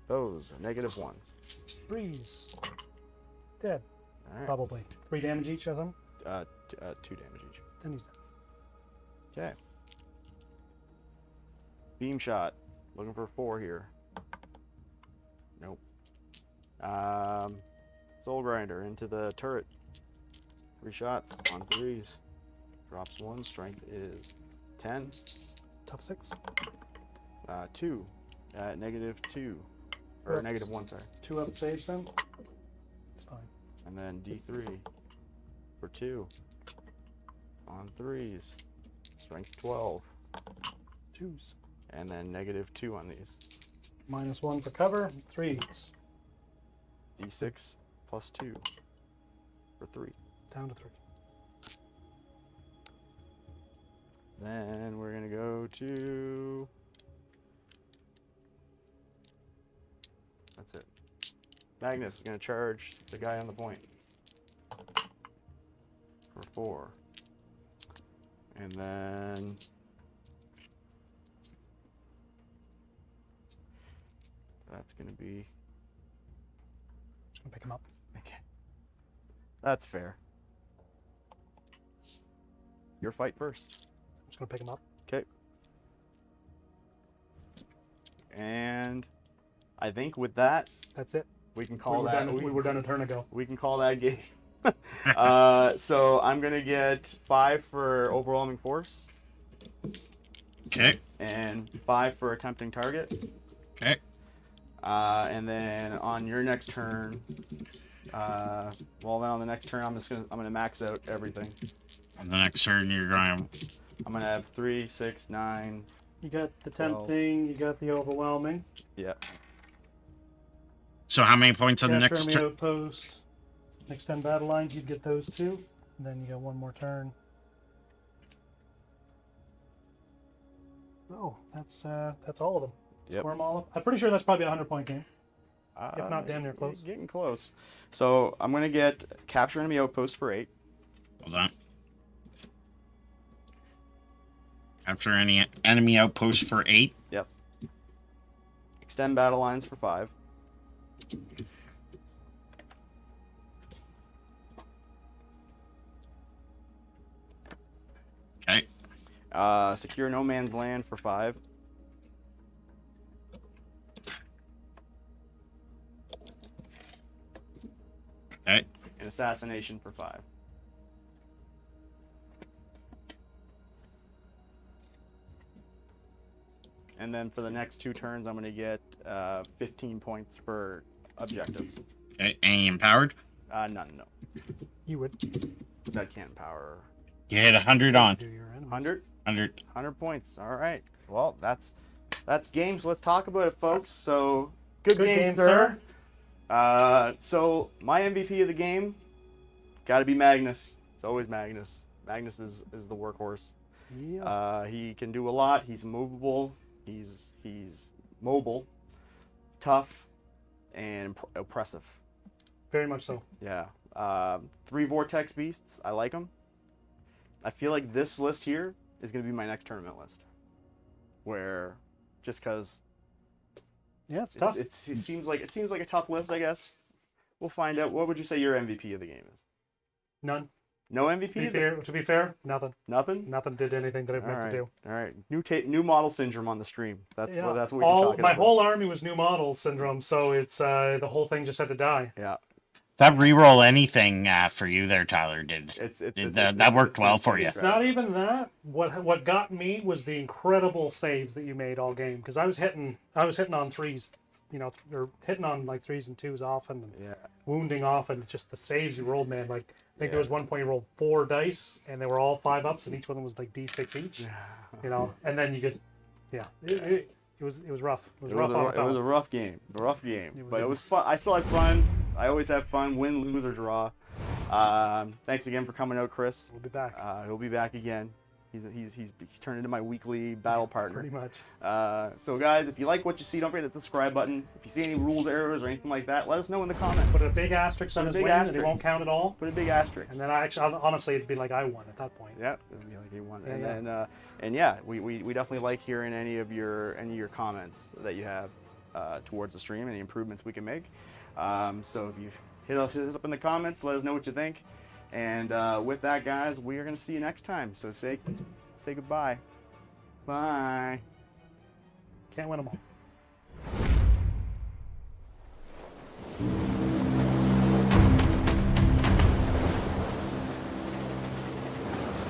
Those, a -1. Freeze. Dead. All right. Probably. 3 damage each, or something? 2 damage each. Then he's dead. Okay. Beam shot. Looking for 4 here. Nope. Soul Grinder into the turret. 3 shots on 3s. Drops 1. Strength is 10. Top 6. 2. -2. Or -1, sorry. 2 up saves then? It's fine. And then D3 for 2. On 3s. Strength 12. 2s. And then -2 on these. -1 for cover. 3s. D6 plus 2 for 3. Down to 3. Then we're gonna go to. That's it. Magnus is gonna charge the guy on the point for 4, and then that's gonna be. Just gonna pick him up. Okay. That's fair. Your fight first. I'm just gonna pick him up. Okay. And I think with that, That's it. we can call we were done a turn ago. We can call that game. So I'm gonna get 5 for overwhelming force. Okay. And 5 for attempting target. Okay. And then on your next turn, well then on the next turn I'm gonna max out everything. On the next turn, you're going. I'm gonna have 3, 6, 9. You got the tempting, you got the overwhelming. Yeah. So how many points on the Capture next enemy turn? outpost. Next 10 battle lines, you'd get those 2. And then you got one more turn. Oh, that's all of them. Yep. Score them all up. I'm pretty sure that's probably a 100-point game. If not, damn near close. Getting close. So I'm gonna get capture enemy outpost for 8. Hold on. Capture any enemy outpost for 8. Yep. Extend battle lines for 5. Okay. Secure no man's land for 5. Okay. And assassination for 5. And then for the next 2 turns, I'm going to get 15 points for objectives. Okay. Any empowered? None, no. You would. That can't empower. You hit 100 on. Do your enemies. 100? 100. 100 points. All right. Well, that's games. Let's talk about it, folks. So, good game, sir. So, my MVP of the game, got to be Magnus. It's always Magnus. Magnus is the workhorse. Yeah. He can do a lot. He's movable. He's mobile, tough, and oppressive. Very much so. Yeah. 3 Vortex Beasts. I like them. I feel like this list here is going to be my next tournament list. Where, just because. Yeah, it's tough. It seems like a tough list, I guess. We'll find out. What would you say your MVP of the game is? None. No MVP? To be fair, nothing. Nothing? Nothing did anything that I've meant to do. All right. New model syndrome on the stream. That's what you're talking about. My whole army was new model syndrome, so it's the whole thing just had to die. Yeah. That reroll anything for you there, Tyler, did. That worked well for you. It's not even that. What got me was the incredible saves that you made all game, because I was hitting on 3s, or hitting on like 3s and 2s often, and wounding often. It's just the saves you rolled, man. Like I think there was one point you rolled 4 dice, and they were all 5-ups, and each one was like D6 each. And then you could, it was rough. It was rough. It was a rough game. But it was fun. I still had fun. I always have fun, win, lose, or draw. Thanks again for coming out, Chris. We'll be back. He'll be back again. He's turned into my weekly battle partner. Pretty much. So guys, if you like what you see, don't forget to hit the subscribe button. If you see any rules, errors, or anything like that, let us know in the comments. Put a big asterisk on his win, and it won't count at all. Put a big asterisk. And then honestly, it'd be like I won at that point. Yeah, it'd be like he won. We definitely like hearing any of your comments that you have towards the stream, any improvements we can make. So if you hit us up in the comments, let us know what you think. And with that, guys, we are going to see you next time. So say goodbye. Bye. Can't win them all.